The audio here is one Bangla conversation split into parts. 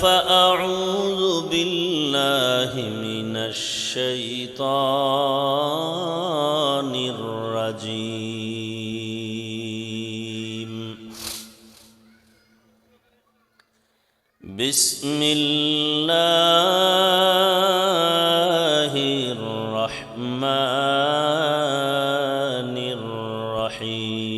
فأعوذ بالله من الشيطان الرجيم. بسم الله الرحمن الرحيم.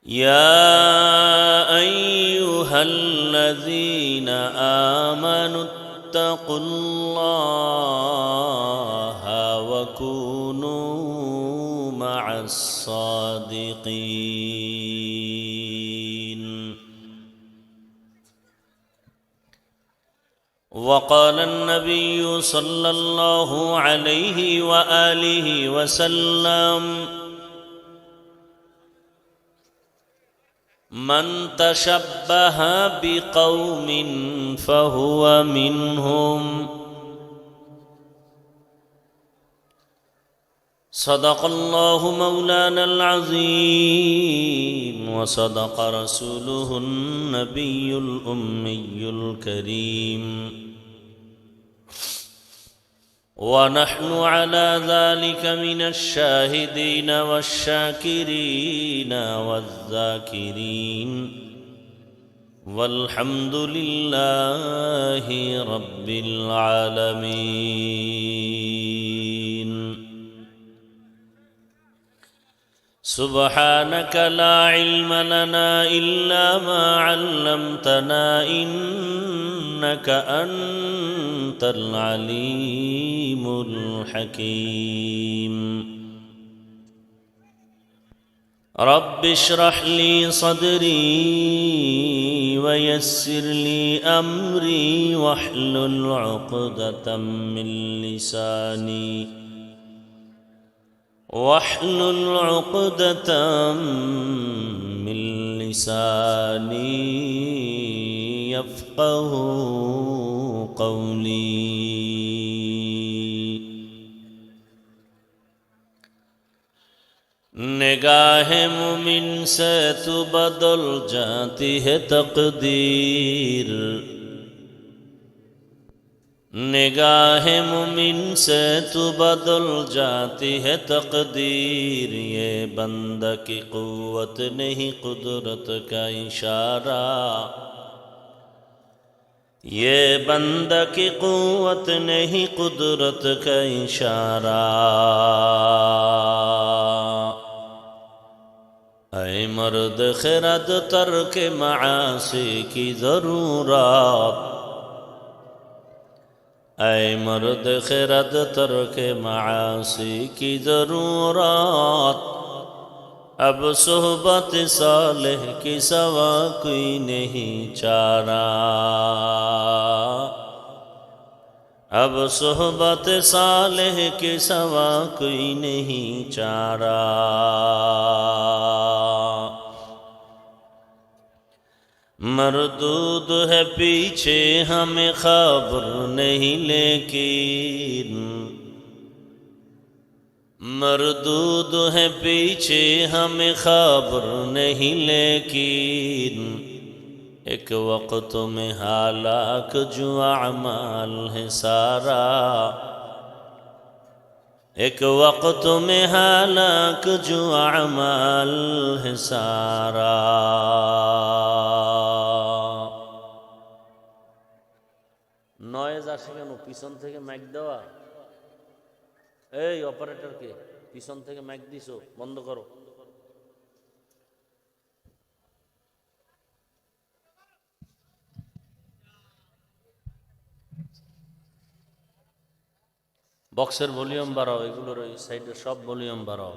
يا أيها الذين آمنوا اتقوا الله وكونوا مع الصادقين. وقال النبي صلى الله عليه وآله وسلم: من تشبه بقوم فهو منهم. صدق الله مولانا العظيم وصدق رسوله النبي الأمي الكريم، ونحن على ذلك من الشاهدين والشاكرين والذاكرين، والحمد لله رب العالمين. سبحانك لا علم لنا إلا ما علمتنا إنك أنت العليم الحكيم. رب اشرح لي صدري ويسر لي أمري واحلل عقدة من لساني يفقه قولي. نگاہ مومن سے تو بدل جاتی ہے تقدیر، نگاہ مومن سے تو بدل جاتی ہے تقدیر. یہ بندہ کی قوت نہیں قدرت کا اشارہ، یہ بندہ کی قوت نہیں قدرت کا اشارہ. اے مرد خرد ترک معاصی کی ضرورت، اے مرد خرد ترک معاصی کی ضرورت. اب صحبت صالح کی سوا کوئی نہیں چارہ، اب صحبت صالح کی سوا کوئی نہیں چارہ. مردود ہے پیچھے ہمیں خبر نہیں لیکن، مردود ہے پیچھے ہمیں خبر نہیں لیکن. ایک وقت میں ہلاک جو اعمال ہے سارا، ایک وقت میں ہلاک جو اعمال ہے سارا. নয়েজ আসে কেন? পিছন থেকে মাইক দেওয়া। এই অপারেটরকে পিছন থেকে মাইক দিছো, বন্ধ করো। বক্সের ভলিউম বাড়াও, এগুলোর ওই সাইডে সব ভলিউম বাড়াও।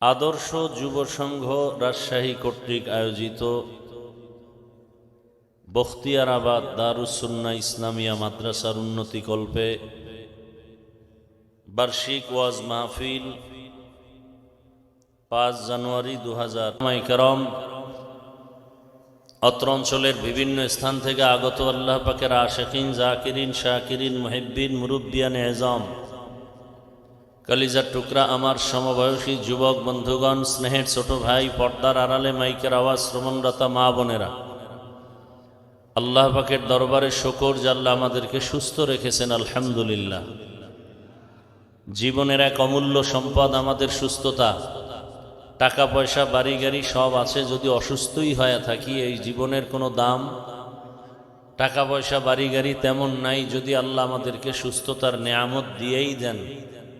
আদর্শ যুব সংঘ রাজশাহী কর্তৃক আয়োজিত বখতিয়ারাবাদ দারুস সুন্নাহ ইসলামিয়া মাদ্রাসার উন্নতিকল্পে বার্ষিক ওয়াজ মাহফিল 5 জানুয়ারি 2000 کرام অত্র অঞ্চলের বিভিন্ন স্থান থেকে আগত আল্লাহ পাকের আশিকিন, জাকিরিন, শাকিরিন, মুহিব্বিন, মুরব্বিয়ান এজাম, কলিজার টুকরা আমার সমবয়সী যুবক বন্ধুগণ, স্নেহের ছোট ভাই, পর্দার আড়ালে মাইকের আওয়াজ শ্রবণরতা মা বোনেরা, আল্লাহ পাকের দরবারে শুকর যে আল্লাহ আমাদেরকে সুস্থ রেখেছেন, আলহামদুলিল্লাহ। জীবনের এক অমূল্য সম্পদ আমাদের সুস্থতা। টাকা পয়সা বাড়ি গাড়ি সব আছে, যদি অসুস্থই হয়ে থাকি এই জীবনের কোনো দাম। টাকা পয়সা বাড়ি গাড়ি তেমন নাই, যদি আল্লাহ আমাদেরকে সুস্থতার নেয়ামত দিয়েই দেন,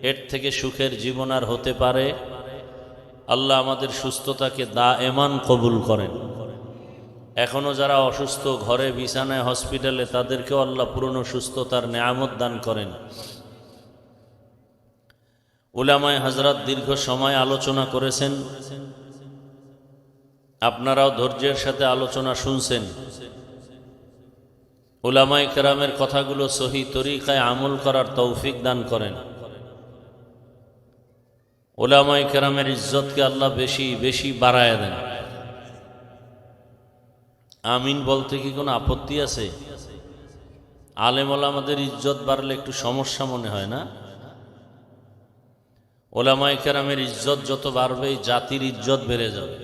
এর থেকে সুখের জীবন আর হতে পারে? আল্লাহ আমাদের সুস্থতাকে দায়েমান কবুল করেন। এখনও যারা অসুস্থ ঘরে বিছানায় হসপিটালে, তাদেরকেও আল্লাহ পুরনো সুস্থতার নেয়ামত দান করেন। উলামায়ে হযরত দীর্ঘ সময় আলোচনা করেছেন, আপনারাও ধৈর্যের সাথে আলোচনা শুনছেন। উলামায়ে কেরামের কথাগুলো সহি তরিকায় আমল করার তৌফিক দান করেন। উলামায়ে কেরামের ইজ্জতকে আল্লাহ বেশি বেশি বাড়ায় দেন। আমিন বলতে কি কোনো আপত্তি আছে? আলেম ওলামাদের ইজ্জত বাড়লে একটু সমস্যা মনে হয় না? ওলামায়ে কেরামের ইজ্জত যত বাড়বে, জাতির ইজ্জত বেড়ে যাবে।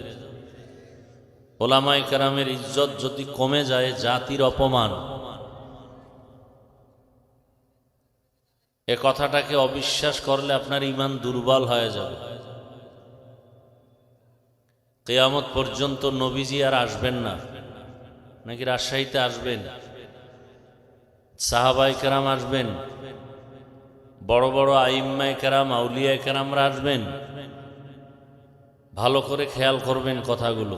ওলামায়ে কেরামের ইজ্জত যদি কমে যায়, জাতির অপমান। এ কথাটাকে অবিশ্বাস করলে আপনার ঈমান দুর্বল হয়ে যাবে। কিয়ামত পর্যন্ত নবীজি আর আসবেন না, নাকি রাজশাহীতে আসবেন? সাহাবায়ে কেরাম আসবেন, বড় বড় আইম্মায়ে কেরাম, আউলিয়ায়ে কেরামরা আসবেন। ভালো করে খেয়াল করবেন কথাগুলো।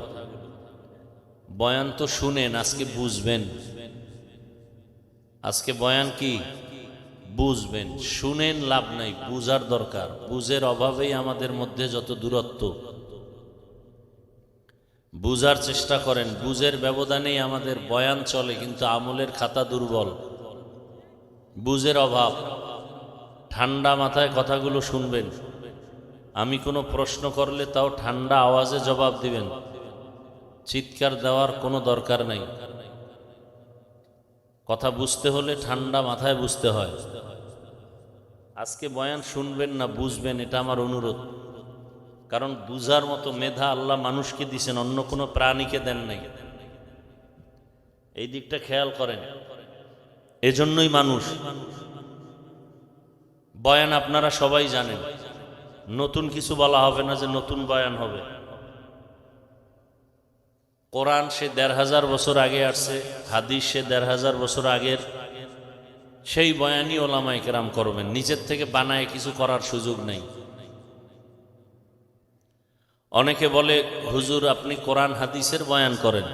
বয়ান তো শুনেন, আজকে বুঝবেন। আজকে বয়ান কি বুঝবেন, শুনেন লাভ নাই, বুঝার দরকার। বুঝের অভাবেই আমাদের মধ্যে যত দূরত্ব। বুঝার চেষ্টা করেন, বুঝের ব্যবধানেই আমাদের বয়ান চলে, কিন্তু আমলের খাতা দুর্বল। বুঝের অভাব। ঠান্ডা মাথায় কথাগুলো শুনবেন। আমি কোনো প্রশ্ন করলে তাও ঠান্ডা আওয়াজে জবাব দিবেন, চিৎকার দেওয়ার কোনো দরকার নাই। কথা বুঝতে হলে ঠান্ডা মাথায় বুঝতে হয়। আজকে বয়ান শুনবেন না, বুঝবেন, এটা আমার অনুরোধ। কারণ বুঝার মতো মেধা আল্লাহ মানুষকে দিয়েছেন, অন্য কোনো প্রাণীকে দেন নাই। এই দিকটা খেয়াল করেন। এজন্যই মানুষ। বয়ান আপনারা সবাই জানেন, নতুন কিছু বলা হবে না যে নতুন বয়ান হবে। কোরআন সে ১৫০০ বছর আগে আসছে, হাদিস সে ১৫০০ বছর আগের, সেই বয়ানই ওলামায়ে কেরাম করবেন। নিজের থেকে বানায় কিছু করার সুযোগ নেই। অনেকে বলে, হুজুর আপনি কোরআন হাদিসের বয়ান করেন।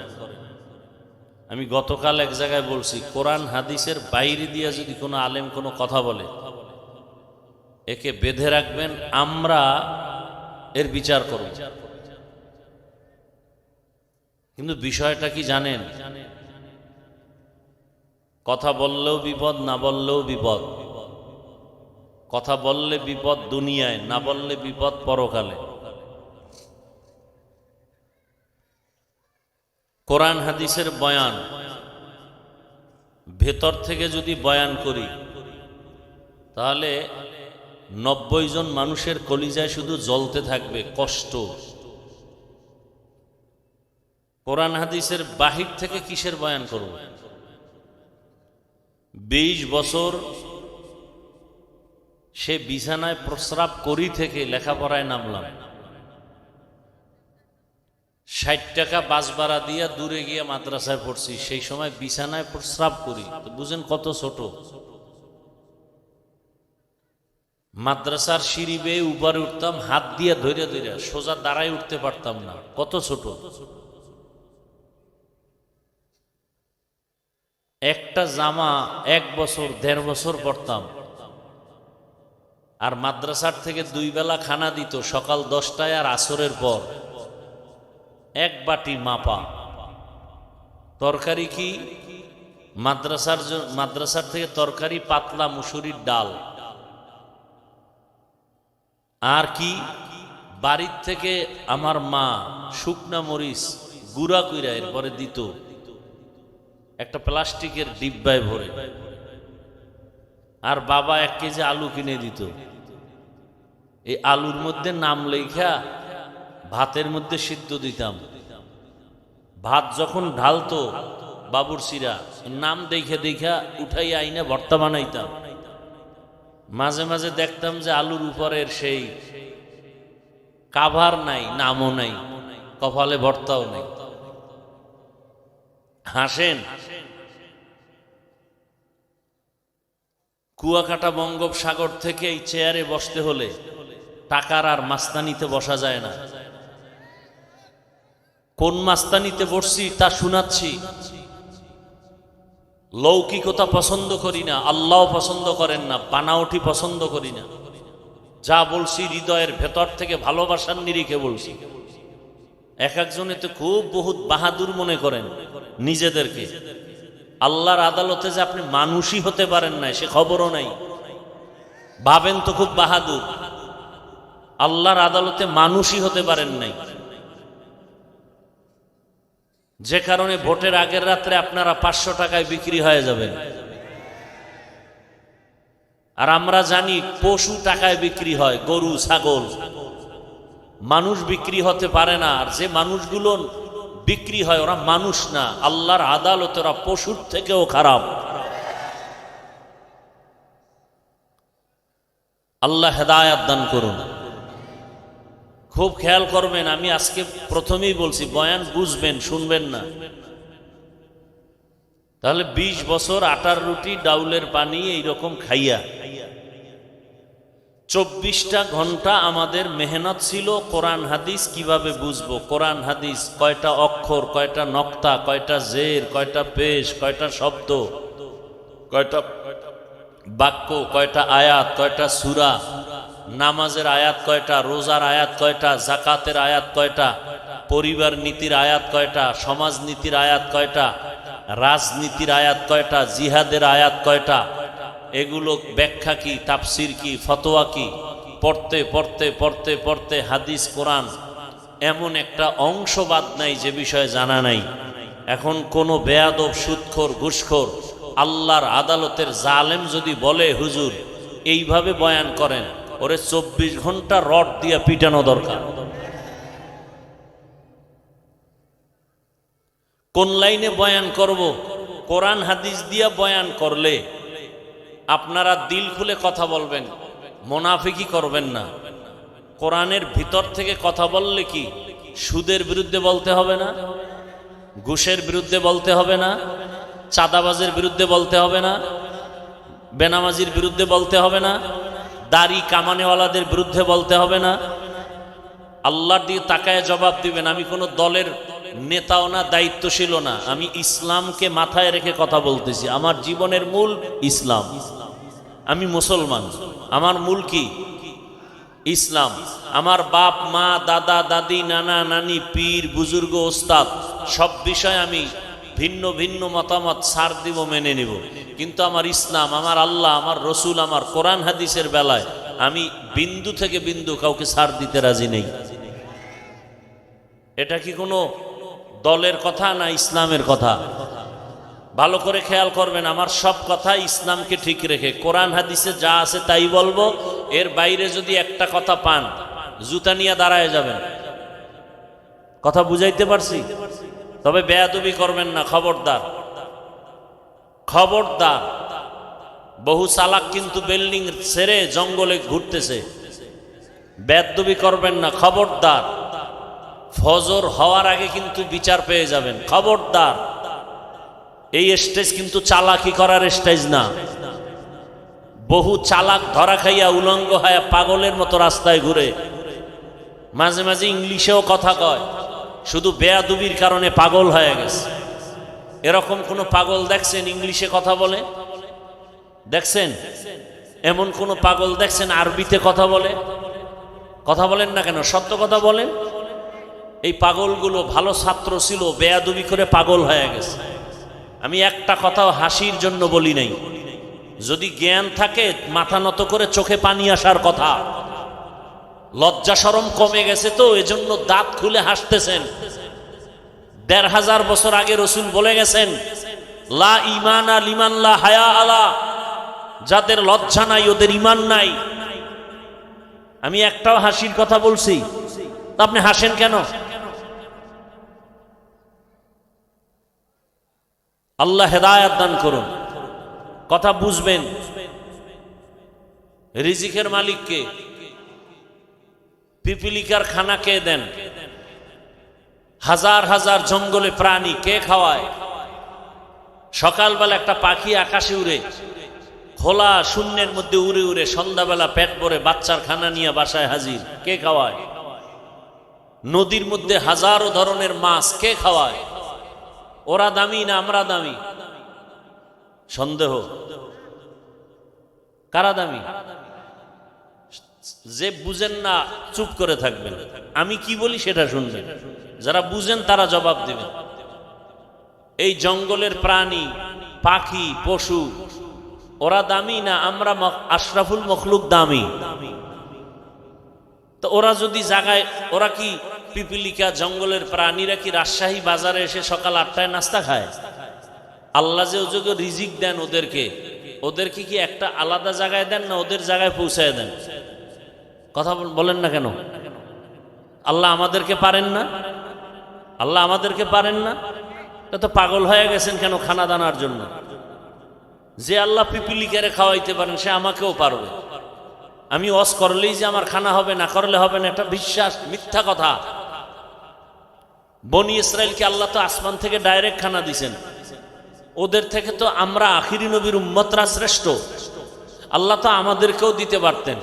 আমি গতকাল এক জায়গায় বলছি, কোরআন হাদিসের বাইরে দিয়ে যদি কোনো আলেম কোনো কথা বলে, একে বেঁধে রাখবেন, আমরা এর বিচার করব। কিন্তু বিষয়টা কি জানেন? কথা বললেও বিপদ, না বললেও বিপদ। কথা বললে বিপদ দুনিয়ায়, না বললে বিপদ পরকালে। কোরআন হাদিসের বয়ান ভেতর থেকে যদি বয়ান করি, তাহলে ৯০ জন মানুষের কলিজায় শুধু জ্বলতে থাকবে কষ্ট। কোরআন হাদিসের বাহির থেকে কিসের বয়ান করব? ২০ বছর সে বিছানায় প্রস্রাব করি থেকে লেখাপড়ায় নামলাম। ৬০ টাকা বাস ভাড়া দিয়ে দূরে গিয়ে মাদ্রাসায় পড়ছি, সেই সময় বিছানায় প্রস্রাব করি। তো বুঝেন কত ছোট। মাদ্রাসার সিঁড়ি বেয়ে উপরে উঠতাম, হাত দিয়ে ধরে ধরে, সোজা দাঁড়ায় উঠতে পারতাম না, কত ছোট। একটা জামা ১ বছর ১.৫ বছর পরতাম। আর মাদ্রাসার থেকে ২ বেলা খানা দিত, সকাল ১০টায় আর আসরের পর। এক বাটি মাপা তরকারি। কি মাদ্রাসার থেকে তরকারি পাতলা মুসুরির ডাল, আর কি বাড়ির থেকে আমার মা শুকনা মরিচ গুঁড়া কইরা এরপরে দিত একটা প্লাস্টিকের ডিব্বায় ভরে, আর বাবা 1 কেজি আলু কিনে দিত। এই আলুর মধ্যে নাম লেখা ভাতের মধ্যে সিদ্ধ দিতাম। ভাত যখন ঢালতো বাবুর্চিরা নাম দেখে দেখা উঠাই আইনে ভর্তা বানাইতাম। মাঝে মাঝে দেখতাম যে আলুর উপরের সেই কাভার নাই, নামও নাই, কপালে ভর্তাও নাই। হাসেন, কুয়াকাটা বঙ্গোপসাগর থেকে এই চেয়ারে বসতে হলে টাকার আর মাস্তানিতে বসা যায় না। কোন মাস্তানিতে বসছি তা শোনাচ্ছি। লৌকিকতা পছন্দ করি না, আল্লাহ পছন্দ করেন না, বানাওটি পছন্দ করি না। যা বলছি হৃদয়ের ভেতর থেকে ভালোবাসার নিরিখে বলছি। এক একজনে তো খুব বহুত বাহাদুর মনে করেন নিজেদেরকে। আল্লাহর আদালতে যে আপনি মানুষই হতে পারেন না সে খবরও নাই, ভাবেন তো খুব বাহাদুর। আল্লাহর আদালতে মানুষই হতে পারেন নাই, যে কারণে ভোটের আগের রাত্রে আপনারা 500 টাকায় বিক্রি হয়ে যাবেন। আর আমরা জানি পশু টাকায় বিক্রি হয়, গরু ছাগল। মানুষ বিক্রি হতে পারে না। আর যে মানুষগুলো বিক্রি হয় ওরা মানুষ না, আল্লাহর আদালতে ওরা পশুর থেকেও খারাপ। আল্লাহ হেদায়াত দান করুন। খুব খেয়াল করবেন, আমি আজকে প্রথমেই বলছি বয়ান বুঝবেন, শুনবেন না। তাহলে 20 বছর আটার রুটি ডাউলের পানি এইরকম খাইয়া 24টা ঘন্টা আমাদের মেহনত ছিল কোরআন হাদিস কিভাবে বুঝবো। কোরআন হাদিস কয়টা অক্ষর, কয়টা নক্তা, কয়টা জের, কয়টা পেশ, কয়টা শব্দ, কয়টা বাক্য, কয়টা আয়াত, কয়টা সূরা, নামাজের আয়াত কয়টা, রোজার আয়াত কয়টা, জাকাতের আয়াত কয়টা, পরিবার নীতির আয়াত কয়টা, সমাজ নীতির আয়াত কয়টা, রাজনীতির আয়াত কয়টা, জিহাদের আয়াত কয়টা, এগুলো ব্যাখ্যা কি, তাফসির কি, ফতোয়া কি, পড়তে পড়তে পড়তে পড়তে হাদিস কোরআন এমন একটা অংশ বাদ নাই যে বিষয়ে জানা নাই। এখন কোনো বেয়াদব, সুদখোর, ঘুষখোর, আল্লাহর আদালতের জালেম যদি বলে হুজুর এইভাবে বয়ান করেন, ওরে 24 ঘন্টা রড দিয়া পিটানো দরকার। কোন লাইনে বয়ান করব? কোরআন হাদিস দিয়া বয়ান করলে আপনারা দিল খুলে কথা বলবেন, মুনাফিকি করবেন না। কোরআনের ভিতর থেকে কথা বললে কি সুদের বিরুদ্ধে বলতে হবে না, ঘুষের বিরুদ্ধে বলতে হবে না, চাঁদাবাজের বিরুদ্ধে বলতে হবে না, বেনামাজির বিরুদ্ধে বলতে হবে না, দাড়ি কামানেওয়ালাদের বিরুদ্ধে বলতে হবে না। আল্লাহর দিয়ে তাকায় জবাব দিবেন। আমি কোনো দলের নেতাও না, দায়িত্বশীলও না, আমি ইসলামকে মাথায় রেখে কথা বলতেছি। আমার জীবনের মূল ইসলাম, আমি মুসলমান, আমার মূল কি ইসলাম। আমার বাপ মা, দাদা দাদি, নানা নানি, পীর বুজুর্গ, ওস্তাদ সব বিষয়ে আমি ভিন্ন ভিন্ন মতামত ছাড় দিব, মেনে নিব, কিন্তু আমার ইসলাম, আমার আল্লাহ, আমার রসুল, আমার কোরআন হাদিসের বেলায় আমি বিন্দু থেকে বিন্দু কাউকে ছাড় দিতে রাজি নেই। এটা কি কোনো দলের কথা না ইসলামের কথা? ভালো করে খেয়াল করবেন, আমার সব কথা ইসলামকে ঠিক রেখে কোরআন হাদিসে যা আছে তাই বলবো। এর বাইরে যদি একটা কথা পান জুতা নিয়ে দাঁড়ায় যাবেন। কথা বুঝাইতে পারছি? তবে বেয়াদবি করবেন না, খবরদার, খবরদার। বহু চালাক কিন্তু বিল্ডিং ছেড়ে জঙ্গলে ঘুরতেছে। বেয়াদবি করবেন না, খবরদার। ফজর হওয়ার আগে কিন্তু বিচার পেয়ে যাবেন, খবরদার। এই স্টেজ কিন্তু চালাকি করার স্টেজ না। বহু চালাক ধরা খাইয়া উলঙ্গ হয়ে পাগলের মতো রাস্তায় ঘুরে, মাঝে মাঝে ইংলিশেও কথা কয়, শুধু বেয়াদবির কারণে পাগল হয়ে গেছে। এরকম কোনো পাগল দেখছেন ইংলিশে কথা বলে? দেখছেন? এমন কোনো পাগল দেখছেন আরবিতে কথা বলে? কথা বলেন না কেন? সত্য কথা বলেন। এই পাগলগুলো ভালো ছাত্র ছিল, বেয়াদবি করে পাগল হয়ে গেছে। আমি একটা কথাও হাসির জন্য বলি নাই। যদি জ্ঞান থাকে মাথা নত করে চোখে পানি আসার কথা। লজ্জা শরম কমে গেছে তো এজন্য দাঁত খুলে হাসতেছেন। ১৫০০ বছর আগে রসুল বলে গেছেন, লা ঈমানা লিমান লা হায়া আলা, যাদের লজ্জা নাই ওদের ঈমান নাই। আমি একটাও হাসির কথা বলছি, তা আপনি হাসেন কেন? আল্লাহ হেদায়েত দান করুন, কথা বুঝবেন। রিজিকের মালিককে, পিপিলিকার খানা কে দেন? হাজার হাজার জঙ্গলে প্রাণী কে খাওয়ায়? সকালবেলা একটা পাখি আকাশে উড়ে, খোলা শূন্যের মধ্যে উড়ে উড়ে সন্ধ্যাবেলা পেট ভরে বাচ্চার খানা নিয়ে বাসায় হাজির, কে খাওয়ায়? নদীর মধ্যে হাজারো ধরনের মাছ কে খাওয়ায়? ওরা দামি না আমরা দামি? সন্দেহ। কারা দামি? যে বুঝেন না চুপ করে থাকবেন, আমি কি বলি সেটা শুনবেন, যারা বুঝেন তারা জবাব দেবেন। এই জঙ্গলের প্রাণী, পাখি, পশু ওরা দামি না আমরা আশরাফুল মখলুক দামি? তো ওরা যদি জাগায়, ওরা কি পিপিলিকা জঙ্গলের প্রাণীরা কি রাজশাহী বাজারে এসে সকাল ৮টায় নাস্তা খায়? আল্লাহ যে ওযোগ্য রিজিক দেন ওদেরকে, ওদেরকে কি একটা আলাদা জায়গায় দেন না ওদের জায়গায় পৌঁছায় দেন? কথা বলেন না কেন? আল্লাহ আমাদেরকে পারেন না? আল্লাহ আমাদেরকে পারেন না? তো পাগল হয়ে গেছেন কেন খানা দানার জন্য? যে আল্লাহ পিপিলিকারে খাওয়াইতে পারেন সে আমাকেও পারবে। আমি ওয়াজ করলেই যে আমার খানা হবে, না করলে হবে না, এটা বিশ্বাস, মিথ্যা কথা। বনি ইসরাইলকে আল্লাহ তো আসমান থেকে ডাইরেক্ট খানা দিছেন, ওদের থেকে তো আমরা আখিরি নবীর উম্মতরা শ্রেষ্ঠ। আল্লাহ তো আমাদেরকেও দিতে পারতেন।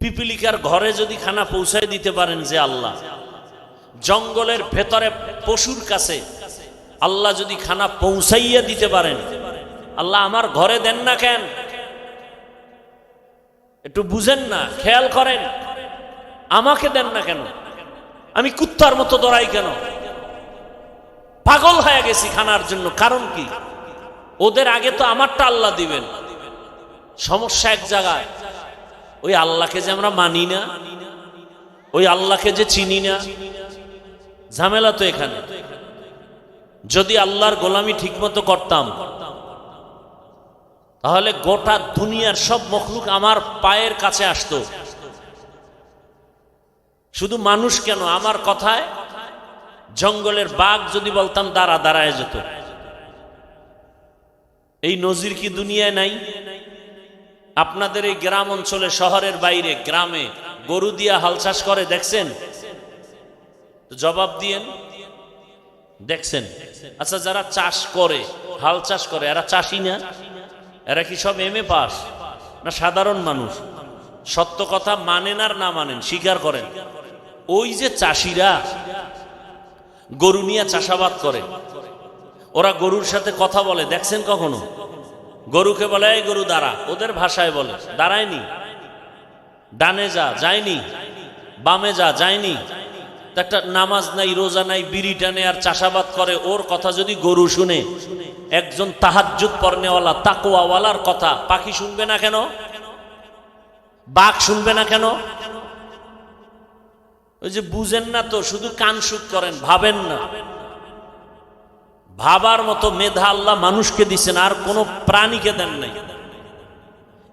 পিপিলিকার ঘরে যদি খানা পৌঁছায় দিতে পারেন যে আল্লাহ, জঙ্গলের ভেতরে পশুর কাছে আল্লাহ যদি খানা পৌঁছাইয়া দিতে পারেন, আল্লাহ আমার ঘরে দেন না কেন? একটু বুঝেন না, খেয়াল করেন, আমাকে দেন না কেন? আমি কুত্তার মতো দৌড়াই কেন? পাগল হয়ে গেছি খানার জন্য। কারণ কি? ওদের আগে তো আমারটা আল্লাহ দিবেন। সমস্যা এক জায়গায়, ওই আল্লাহকে যে আমরা মানি না, ওই আল্লাহকে যে চিনি না, ঝামেলা তো এখানে। যদি আল্লাহর গোলামি ঠিকমতো করতাম তাহলে গোটা দুনিয়ার সব মখলুক আমার পায়ের কাছে আসতো। শুধু মানুষ কেন, আমার কথায় জঙ্গলের বাঘ যদি বলতাম দাঁড়া, দাঁড়ায় যেত। এই নজির কি দুনিয়ায় নাই? আপনাদের এই গ্রাম অঞ্চলে, শহরের বাইরে গ্রামে গরু দিয়া হাল চাষ করে দেখছেন? জবাব দিয়েন, দেখছেন? আচ্ছা, যারা চাষ করে, হাল চাষ করে, এরা চাষি না? এরা কি সব এমএ পাস না সাধারণ মানুষ? সত্য কথা মানেন আর না মানেন, স্বীকার করেন। ওই যে চাষিরা গরু নিয়ে চাষাবাদ করে, ওরা গরুর সাথে কথা বলে দেখছেন কখনো? গরুকে বলে এই গরু দাঁড়া, ওদের ভাষায় বলে দাঁড়ায়নি। ডানে যা, যায়নি। বামে যা, যায়নি। একটা নামাজ নাই, রোজা নাই, বিড়ি টানে আর চাষাবাদ করে, ওর কথা যদি গরু শুনে, একজন তাহাজ্জুদ পড়নেওয়ালা তাকওয়াওয়ালার কথা পাখি শুনবে না কেন? বাঘ শুনবে না কেন? ওই যে বুঝেন না তো, শুধু কান সুদ করেন, ভাবেন না। ভাবার মতো মেধা আল্লাহ মানুষকে দিচ্ছেন, আর কোন প্রাণীকে দেন নাই।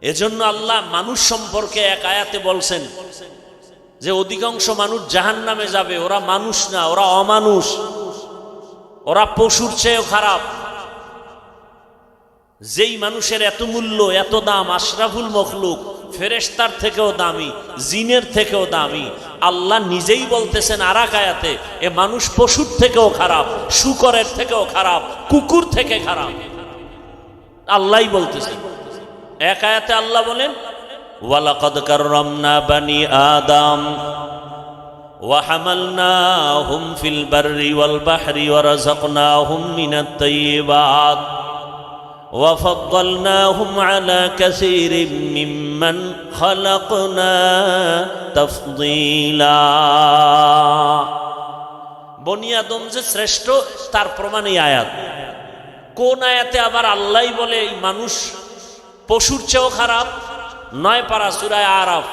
এজন্য আল্লাহ মানুষ সম্পর্কে এক আয়াতে বলছেন যে অধিকাংশ মানুষ জাহান্নামে যাবে, ওরা মানুষ না, ওরা অমানুষ, ওরা পশুর চেয়েও খারাপ। যেই মানুষের এত মূল্য, এত দাম, আশরাফুল মখলুক, ফেরেশতার থেকেও দামি, জিনের থেকেও দামি, আল্লাহ নিজেই বলতেছেন আর এক আয়াতে, এ মানুষ পশুর থেকেও খারাপ, শূকরের থেকেও খারাপ, কুকুর থেকে খারাপ। আল্লাহই বলতেছেন। এক আয়াতে আল্লাহ বলেন, ওয়ালাকাদ কাররামনা বানি আদম ওয়া হামালনাহুম ফিল বাররি ওয়াল বাহরি ওয়া রাযাকনাহুম মিনাত তাইয়্যিবাত ওয়া ফাদ্দালনাহুম আলা কাসীরিম মিম্মান খালাকনা তাফদীলা। বনি আদম যে শ্রেষ্ঠ তার প্রমাণ এই আয়াত। কোন আয়াতে আবার আল্লাহই বলে এই মানুষ পশুর চেয়েও খারাপ? 9 পারা সূরা আরাফ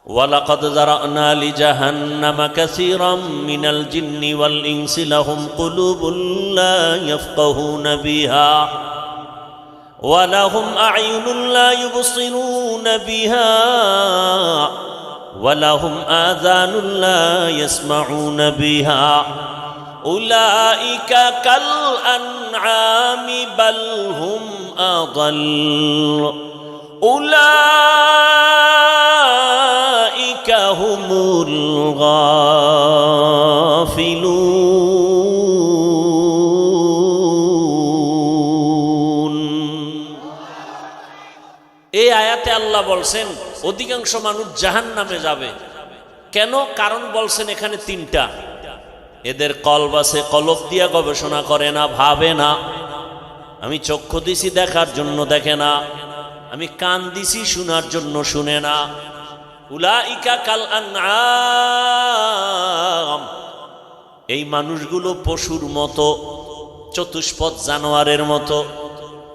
ওয়ালাকাদ যারানা লিজাহান্নামা কাসীরাম মিনাল জিন্নি ওয়াল ইনসি লাহুম কুলুবুন লা ইয়াফকাহুনা বিহা ওয়া লাহুম আ'য়ুনুন লা ইউবসিরুনা বিহা ওয়া লাহুম আযানুন লা ইয়াসমাউনা বিহা উলাইকা কাল আনআমি বাল হুম আযাল উলাইকা হুমুল গাফিলুন। এই আয়াতে আল্লাহ বলছেন অধিকাংশ মানুষ জাহান্নামে যাবে। কেন? কারণ বলছেন এখানে তিনটা। এদের কলব আছে, কলব দিয়া গবেষণা করে না, ভাবে না। আমি চক্ষু দিছি দেখার জন্য দেখে না, আমি কান দিছি শোনার জন্য শুনে না। উলাইকা কাল আনআম, এই মানুষগুলো পশুর মতো, চতুষ্পদ জানোয়ারের মতো।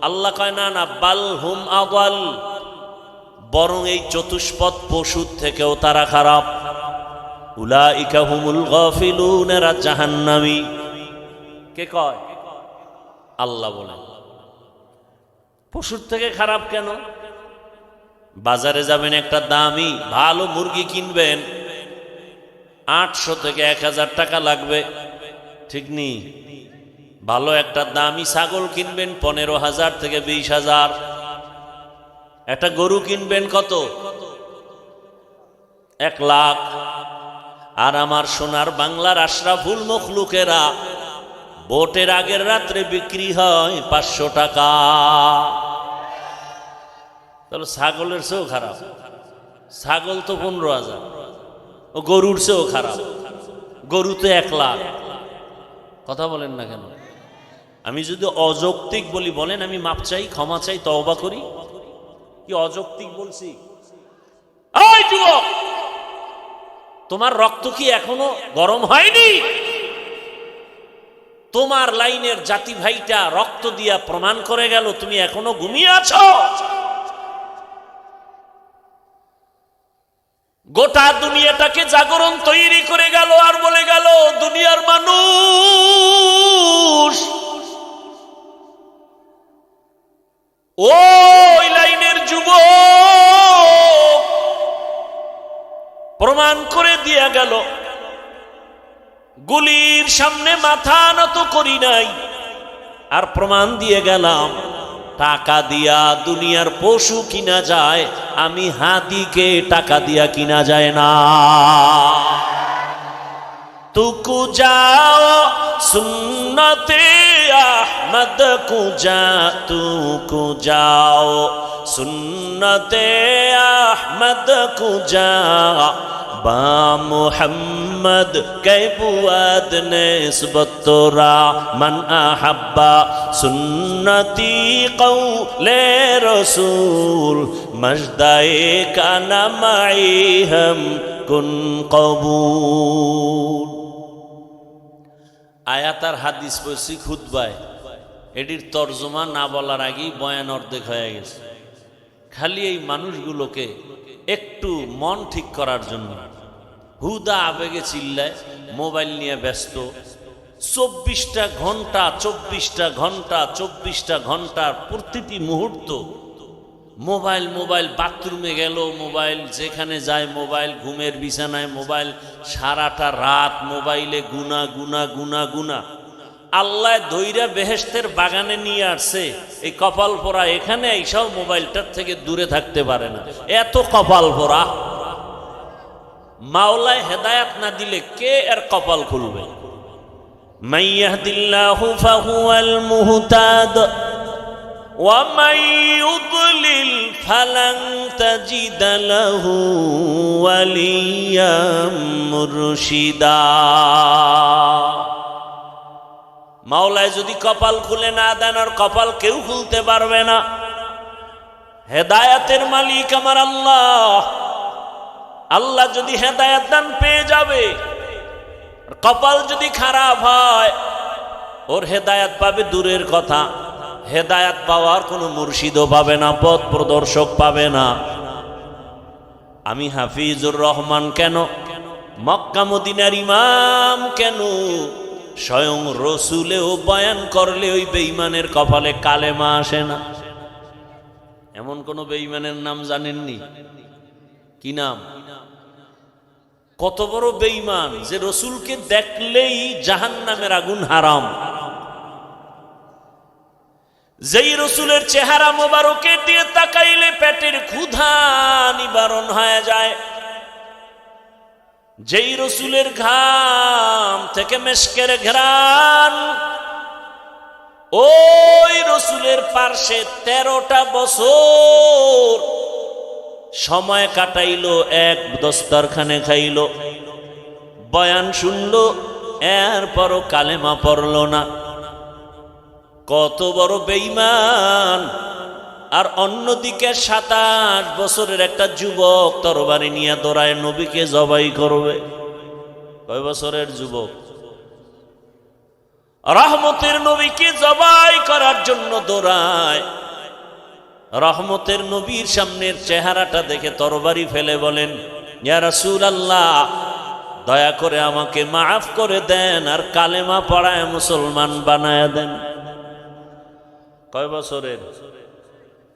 আল্লাহ কয় না না, বাল হুম আদাল, বরং এই চতুষ্পদ পশুর থেকেও তারা খারাপ। উলাইকা হুমুল গাফিলুন, এরা জাহান্নামী। কে কয়? আল্লাহ বলেন। পশুর থেকে খারাপ কেন? বাজারে যাবেন, একটা দামি ভালো মুরগি কিনবেন, 800 থেকে 1000 টাকা লাগবে, ঠিক নেই? ভালো একটা দামি ছাগল কিনবেন 15,000 থেকে 20,000। একটা গরু কিনবেন কত? 1 লাখ। আর আমার সোনার বাংলার আশরাফুল মখলুকেরা ভোটের আগের রাত্রে বিক্রি হয় 500 টাকা। তাহলে ছাগলের চেয়েও খারাপ। ছাগল তো 15,000, ও গরুর চেয়েও খারাপ। গরু তো 1 লাখ। কথা বলেন না কেন? আমি যদি অযৌক্তিক বলি বলেন, আমি মাপ চাই, ক্ষমা চাই, তওবা করি। কি অযৌক্তিক বলছি? এই যুবক, তোমার রক্ত কি এখনো গরম হয়নি? তোমার লাইনের জাতি ভাইটা রক্ত দিয়া প্রমাণ করে গেল তুমি এখনো ঘুমিয়ে আছো। গোটা দুনিয়াটাকে জাগরণ তৈরি করে গেল আর বলে গেল দুনিয়ার মানুষ ওই লাইনের যুবক প্রমাণ করে দিয়া গেল গুলির সামনে মাথা নত করি নাই। আর প্রমাণ দিয়ে গেলাম টাকা দিয়া দুনিয়ার পশু কিনা যায়, আমি হাতিকে টাকা দিয়া কিনা যায় না। তুকু যাও সুন্নতে আহমদ কুজা, তুকু যাও সুন্নতে আহমদ কুজা, বা মুহাম্মদ কৈবুয়াদ নিসবত তোরা মান আহাব্বা সুন্নতি কৌলে রসুল মজদায়ে কানা মাই হাম কুন কবুল। আয়াত আর হাদিস পড়ছি খুতবায়, এটির তর্জমা না বলার আগেই বয়ান অর্ধেক হয়ে গেছে। খালি এই মানুষগুলোকে একটু মন ঠিক করার জন্য হুদা আবেগে চিল্লায়, মোবাইল নিয়ে ব্যস্ত। 24টা ঘন্টা 24টা ঘন্টা 24টা ঘন্টার প্রতিটি মুহূর্ত মোবাইল মোবাইল। বাথরুমে গেল মোবাইল, যেখানে যায় মোবাইল, ঘুমের বিছানায় মোবাইল, সারাটা রাত মোবাইলে গুনা গুনা গুনা গুনা। আল্লাহ দইরা বেহেশতের বাগানে নিয়ে আসছে, এই কপাল পোড়া এখানে এইসব মোবাইলটার থেকে দূরে থাকতে পারে না, এত কপাল পোড়া। মাওলায় হেদায়াত না দিলে কে এর কপাল খুলবে? মাইয়াহদিল্লাহু ফাহুয়াল মুহতাদ ওয়া মান ইউদ্লিল ফালান তাজিদ লাহু ওয়ালিয়াম মুরশিদা। মাওলায় যদি কপাল খুলে না দেন, আর কপাল কেউ খুলতে পারবে না। হেদায়াতের মালিক আমার আল্লাহ। আল্লাহ যদি হেদায়াত দান পেয়ে যাবে, কপাল যদি খারাপ হয় ওর হেদায়াত পাবে দূরের কথা, হেদায়াত পাওয়ার কোনো মুর্শিদও পাবে না, পথ প্রদর্শক পাবে না। আমি হাফিজুর রহমান কেন, মক্কা মদিনার ইমাম কেন, স্বয়ং রসুলেও বয়ান করলে ওই বেঈমানের কপালে কালেমা আসে না। এমন কোন বেঈমানের নাম জানেননি? কি নাম? কত বড় বেঈমান যে রসুলকে দেখলেই জাহান্নামের আগুন হারাম। যেই রসুলের চেহারা মোবারকের দিয়ে তাকাইলে পেটের ক্ষুধা নিবারণ হয়ে যায়, যেই রসুলের ঘাম থেকে মেশকের ঘ্রাণ, ওই রসুলের পার্শ্বে 13টা বছর সময় কাটাইলো, এক দস্তরখানে খাইলো, বয়ান শুনলো, এরপরও কালেমা পড়ল না। কত বড় বেঈমান! আর অন্যদিকে 27 বছরের একটা যুবক তরবারি নিয়ে দৌড়ায় নবীকে জবাই করবে। কয় বছরের যুবক? রহমতের নবীকে জবাই করার জন্য দৌড়ায়। রহমতের নবীর সামনের চেহারাটা দেখে তরবারি ফেলে বলেন, ইয়া রাসূলুল্লাহ, দয়া করে আমাকে মাফ করে দেন আর কালেমা পড়ায় মুসলমান বানায় দেন। কয় বছরের?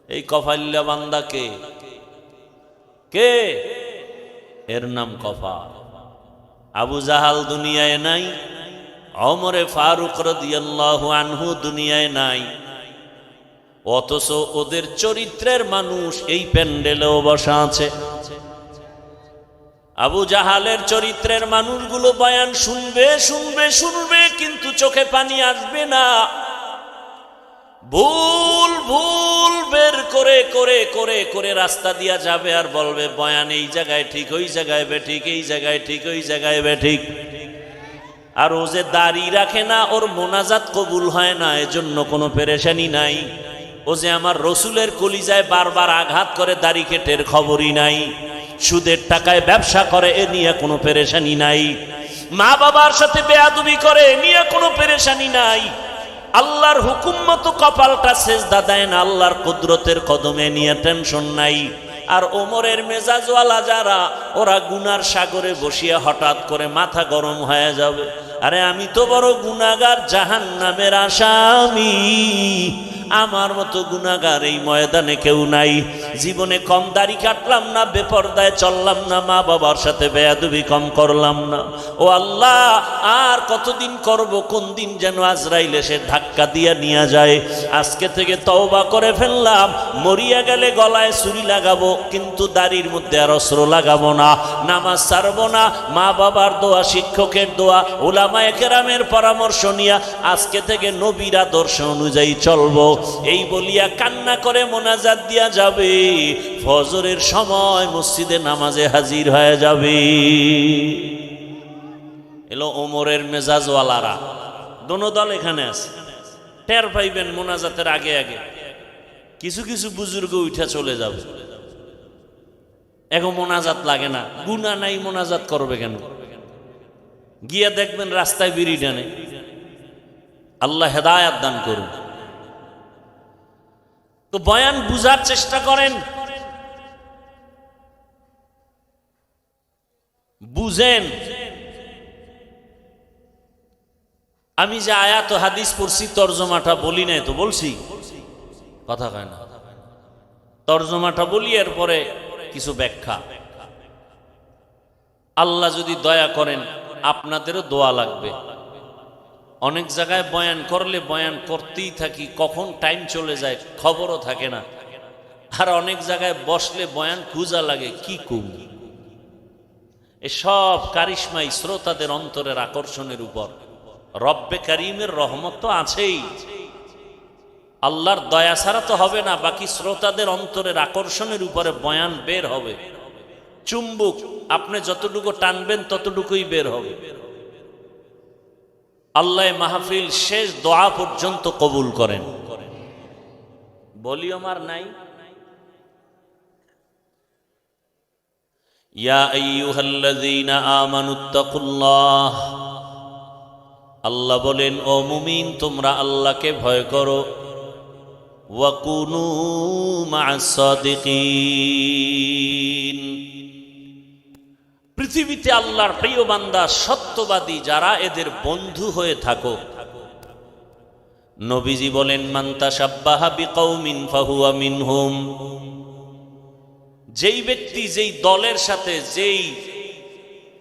এই কফাইল্লা বান্দাকে কে? এর নাম কফাল। আবু জাহাল দুনিয়ায় নাই, ওমরে ফারুক রাদিয়াল্লাহু আনহু দুনিয়ায় নাই, অথচ ওদের চরিত্রের মানুষ এই প্যান্ডেলেও বসা আছে। আবু জাহালের চরিত্রের মানুষগুলো বয়ান শুনবে শুনবে শুনবে, কিন্তু চোখে পানি আসবে না। ভুল ভুল বের করে করে করে করে রাস্তা দিয়া যাবে আর বলবে বয়ান এই জায়গায় ঠিক, ওই জায়গায় বেঠিক, এই জায়গায় ঠিক, ওই জায়গায় বেঠিক। আর ও যে দাড়ি রাখে না, ওর মোনাজাত কবুল হয় না, এজন্য কোনো পেরেশানি নাই। ও যে আমার রসুলের কলিজায় বারবার আঘাত করে, দাড়ি কেটের খবরই নাই। সুদের টাকায় ব্যবসা করে, এ নিয়ে কোনো পেরেশানি নাই। মা বাবার সাথে বেয়াদবি করে, এ নিয়ে কোনো পেরেশানি নাই। আল্লাহর হুকুম মতো কপালটা সেজদা দেয় না, আল্লাহর কুদরতের কদমে নিয়ে টেনশন নাই। আর ওমরের মেজাজওয়ালা যারা, ওরা গুনার সাগরে বসিয়া হঠাৎ করে মাথা গরম হয়ে যাবে, আরে আমি তো বড় গুনাহগার, জাহান্নামের আসামি, আমার মতো গুনাহগার এই ময়দানে কেউ নাই। জীবনে কম দাড়ি কাটলাম না, বেপরদায় চললাম না, মা বাবার সাথে বেয়াদবি কম করলাম না। ও আল্লাহ, আর কতদিন করব? কোন দিন যেন আজরাইল এসে ধাক্কা দিয়া নিয়ে যায়। আজকে থেকে তওবা করে ফেললাম, মরিয়া গেলে গলায় ছুরি লাগাবো, কিন্তু দাড়ির মধ্যে আর অস্ত্র লাগাবো না, নামাজ ছাড়বো না। মা বাবার দোয়া, শিক্ষকের দোয়া, উলামায়ে কেরামের পরামর্শ নিয়ে আজকে থেকে নবীর আদর্শ অনুযায়ী চলবো। এই বলিয়া কান্না করে মোনাজাত দিয়া যাবে, ফজরের সময় মসজিদে নামাজে হাজির হয়ে যাবে। এলো ওমরের মেজাজওয়ালারা, দোনো দল এখানে আছে। টের পাইবেন মোনাজাতের আগে আগে কিছু কিছু বুজুর্গ উঠা চলে যাবে। এখন মোনাজাত লাগে না, গুনাহ নাই, মোনাজাত করবে কেন? গিয়া দেখবেন রাস্তায় বিড়ি টানে। আল্লাহ হেদায়াত দান করুন। তো বয়ান বুঝার চেষ্টা করেন, বুঝেন। আমি যে আয়াত ও হাদিস পড়ছি, তর্জমাটা বলি নাই তো? বলছি, কথা কয় না। তর্জমাটা বলি, এরপরে কিছু ব্যাখ্যা। আল্লাহ যদি দয়া করেন, আপনাদেরও দোয়া লাগবে। অনেক জায়গায় বয়ান করলে বয়ান করতেই থাকি, কখন টাইম চলে যায় খবরও থাকে না। আর অনেক জায়গায় বসলে বয়ান খুঁজা লাগে, কি কম। এসব কারিশমাই শ্রোতাদের অন্তরের আকর্ষণের উপর। রব্বে কারিমের রহমত তো আছেই, আল্লাহর দয়া ছাড়া তো হবে না। বাকি শ্রোতাদের অন্তরের আকর্ষণের উপরে বয়ান বের হবে। চুম্বুক, আপনি যতটুকু টানবেন ততটুকুই বের হবে। আল্লাহ মাহফিল শেষ দোয়া পর্যন্ত কবুল করেন। ভলিউম আর নাই। ইয়া আইয়ুহাল্লাযীনা আমানুত্তাকুল্লাহ, আল্লাহ বলেন, ও মুমিন, তোমরা আল্লাহকে ভয় করো। ওয়া কুনু মা'আস সাদিকিন, পৃথিবীতে আল্লাহর প্রিয় বান্দা সত্যবাদী যারা, এদের বন্ধু হয়ে থাকো। নবীজি বলেন, মান তাশাব্বাহা বিকৌমিন ফাহুয়া মিনহুম। যেই ব্যক্তি যেই দলের সাথে, যেই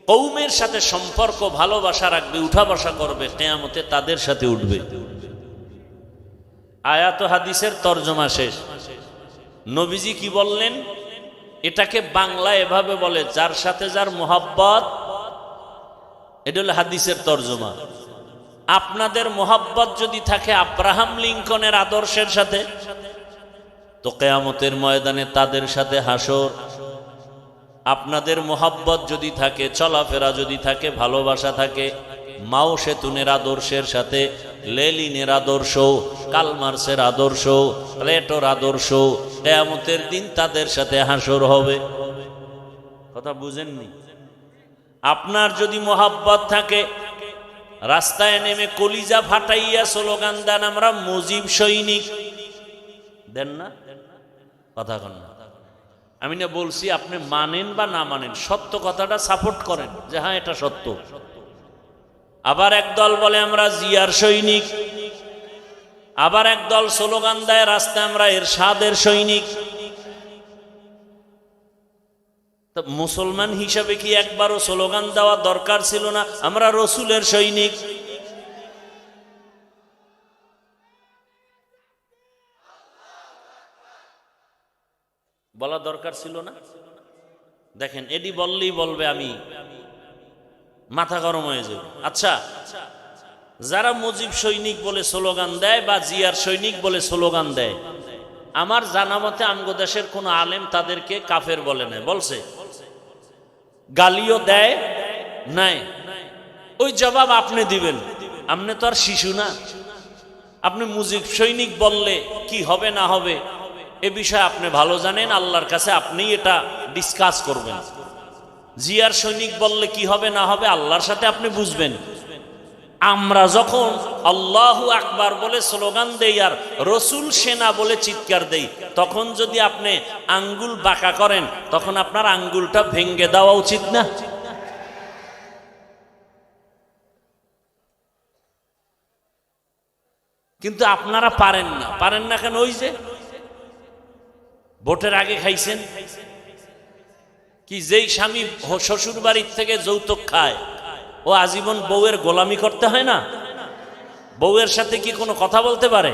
কৌমের সাথে সম্পর্ক ভালোবাসা রাখবে, উঠা বসা করবে, কিয়ামতে তাদের সাথে উঠবে। আয়াত ও হাদিসের তরজমা শেষ। নবীজি কি বললেন? এটাকে বাংলা এভাবে বলে, যার সাথে যার মোহাব্বত। এটা হলো হাদিসের তরজমা। আপনাদের মোহাব্বত যদি থাকে আব্রাহাম লিঙ্কনের আদর্শের সাথে, তো কিয়ামতের ময়দানে তাদের সাথে হাসর। আপনাদের মোহাব্বত যদি থাকে, চলাফেরা যদি থাকে, ভালোবাসা থাকে মাও সেতুনের আদর্শের সাথে, লেলিনের আদর্শ, কালমার্সের আদর্শ, প্লেটোর আদর্শ, কিয়ামতের দিন তাদের সাথে হাসর হবে। কথা বুঝেননি? আপনার যদি মোহাব্বত থাকে, রাস্তায় নেমে কলিজা ফাটাইয়া স্লোগান দেন, আমরা মুজিব সৈনিক, দেন না? কথা কন না। আমি না বলছি আপনি মানেন বা না মানেন, সত্য কথাটা সাপোর্ট করেন যে হ্যাঁ এটা সত্য। আবার একদল বলে আমরা জিয়ার সৈনিক, আবার একদল স্লোগান দেয় রাস্তায় আমরা এরশাদের সৈনিক। মুসলমান হিসাবে কি একবারও স্লোগান দেওয়া দরকার ছিল না আমরা রসুলের সৈনিক? বলা দরকার ছিল না? দেখেন, এডি বললেই বলবে আমি মাথা গরম হয়ে যাবে। আচ্ছা, যারা মুজিব সৈনিক বলে স্লোগান দেয় বা জিয়ার সৈনিক বলে স্লোগান দেয়, আমার জানা মতে আমগো দেশের কোন আলেম তাদেরকে কাফের বলে না, বলছে? গালিও দেয় নাই? ওই জবাব আপনি দিবেন। আপনি তো আর শিশু না। আপনি মুজিব সৈনিক বললে কি হবে না হবে এ বিষয়ে আপনি ভালো জানেন, আল্লাহর কাছে আপনি এটা ডিসকাস করবেন। জিয়ার সৈনিক বললে কি হবে না হবে আল্লাহর সাথে আপনি বুঝবেন। আমরা যখন আল্লাহু আকবার বলে স্লোগান দেই আর রসুল সেনা বলে চিৎকার দেই, তখন যদি আপনি আঙ্গুল বাঁকা করেন, তখন আপনার আঙ্গুলটা ভেঙ্গে দেওয়া উচিত না? কিন্তু আপনারা পারেন না। পারেন না কেন? ওই যে ভোটের আগে খাইছেন কি, যেই স্বামী শ্বশুর বাড়ির থেকে যৌতুক খায় ও আজীবন বউয়ের গোলামি করতে হয় না? বউয়ের সাথে কি কোনো কথা বলতে পারে?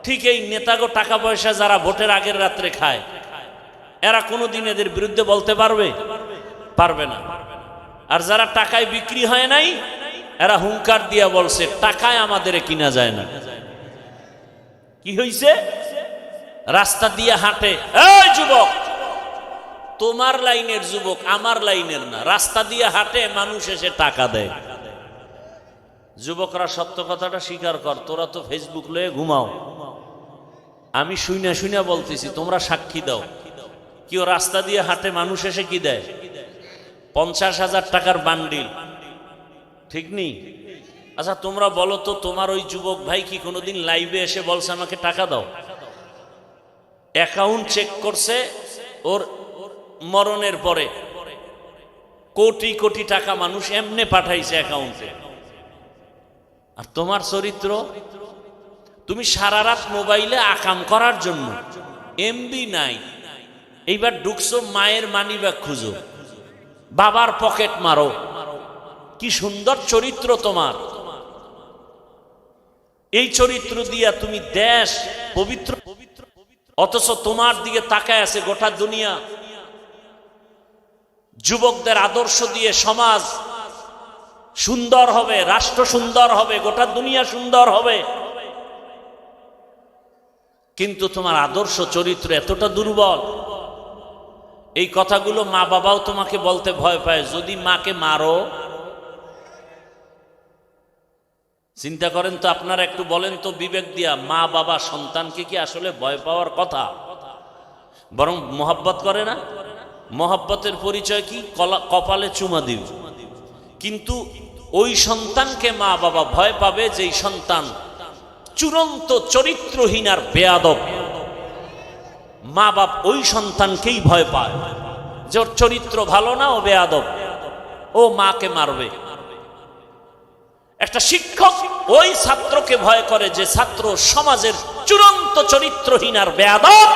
ঠিক এই নেতাগো টাকা পয়সা যারা ভোটের আগের রাত্রে খায়, এরা কোনোদিন এদের বিরুদ্ধে বলতে পারবে? পারবে না। আর যারা টাকায় বিক্রি হয় নাই, এরা হুঙ্কার দিয়া বলছে টাকায় আমাদের কিনা যায় না। কি হইছে? রাস্তা দিয়ে হাঁটে, এই যুবক, তোমার লাইনের যুবক, আমার লাইনের না, রাস্তা দিয়ে হাঁটে, মানুষ এসে টাকা দেয়। যুবকরা সত্য কথাটা স্বীকার কর, তোরা তো ফেসবুক লয়ে ঘুমাও, আমি শুইনা শুইনা বলতেছি, তোমরা সাক্ষী দাও। কেউ রাস্তা দিয়ে হাঁটে, মানুষ এসে কি দেয়? 50,000 টাকার বান্ডিল, ঠিক নেই? আচ্ছা তোমরা বলো তো, তোমার ওই যুবক ভাই কি কোনোদিন লাইভে এসে বলছে আমাকে টাকা দাও? অ্যাকাউন্ট চেক করছে, ওর মরণের পরে কোটি কোটি টাকা মানুষ এমনে পাঠাইছে অ্যাকাউন্টে। আর তোমার চরিত্র, তুমি সারা রাত মোবাইলে আকাম করার জন্য, এমবি নাই, এইবার ঢুকছো মায়ের মানি ব্যাগ খুঁজো, বাবার পকেট মারো। কি সুন্দর চরিত্র তোমার! এই চরিত্র দিয়া তুমি দেশ পবিত্র, অথচ তোমার দিকে তাকায় আছে গোটা দুনিয়া। যুবকদের আদর্শ দিয়ে সমাজ সুন্দর হবে, রাষ্ট্র সুন্দর হবে, গোটা দুনিয়া সুন্দর হবে, কিন্তু তোমার আদর্শ চরিত্র এতটা দুর্বল। এই কথাগুলো মা বাবাও তোমাকে বলতে ভয় পায়। যদি মাকে মারো, চিন্তা করেন তো আপনারা, একটু বলেন তো বিবেক দিয়া, মা বাবা সন্তানকে কি আসলে ভয় পাওয়ার কথা? বরং মোহাব্বত করে না? মোহাব্বতের পরিচয় কি? কপালে চুমা দিবে। কিন্তু ওই সন্তানকে মা বাবা ভয় পাবে যেই সন্তান চূড়ান্ত চরিত্রহীন আর বেয়াদব। মা বাপ ওই সন্তানকেই ভয় পায় যে ওর চরিত্র ভালো না, ও বেয়াদব। ও মাকে মারবে। একটা শিক্ষক ওই ছাত্রকে ভয় করে যে ছাত্র সমাজের চূড়ান্ত চরিত্রহীন আর বেয়াদব।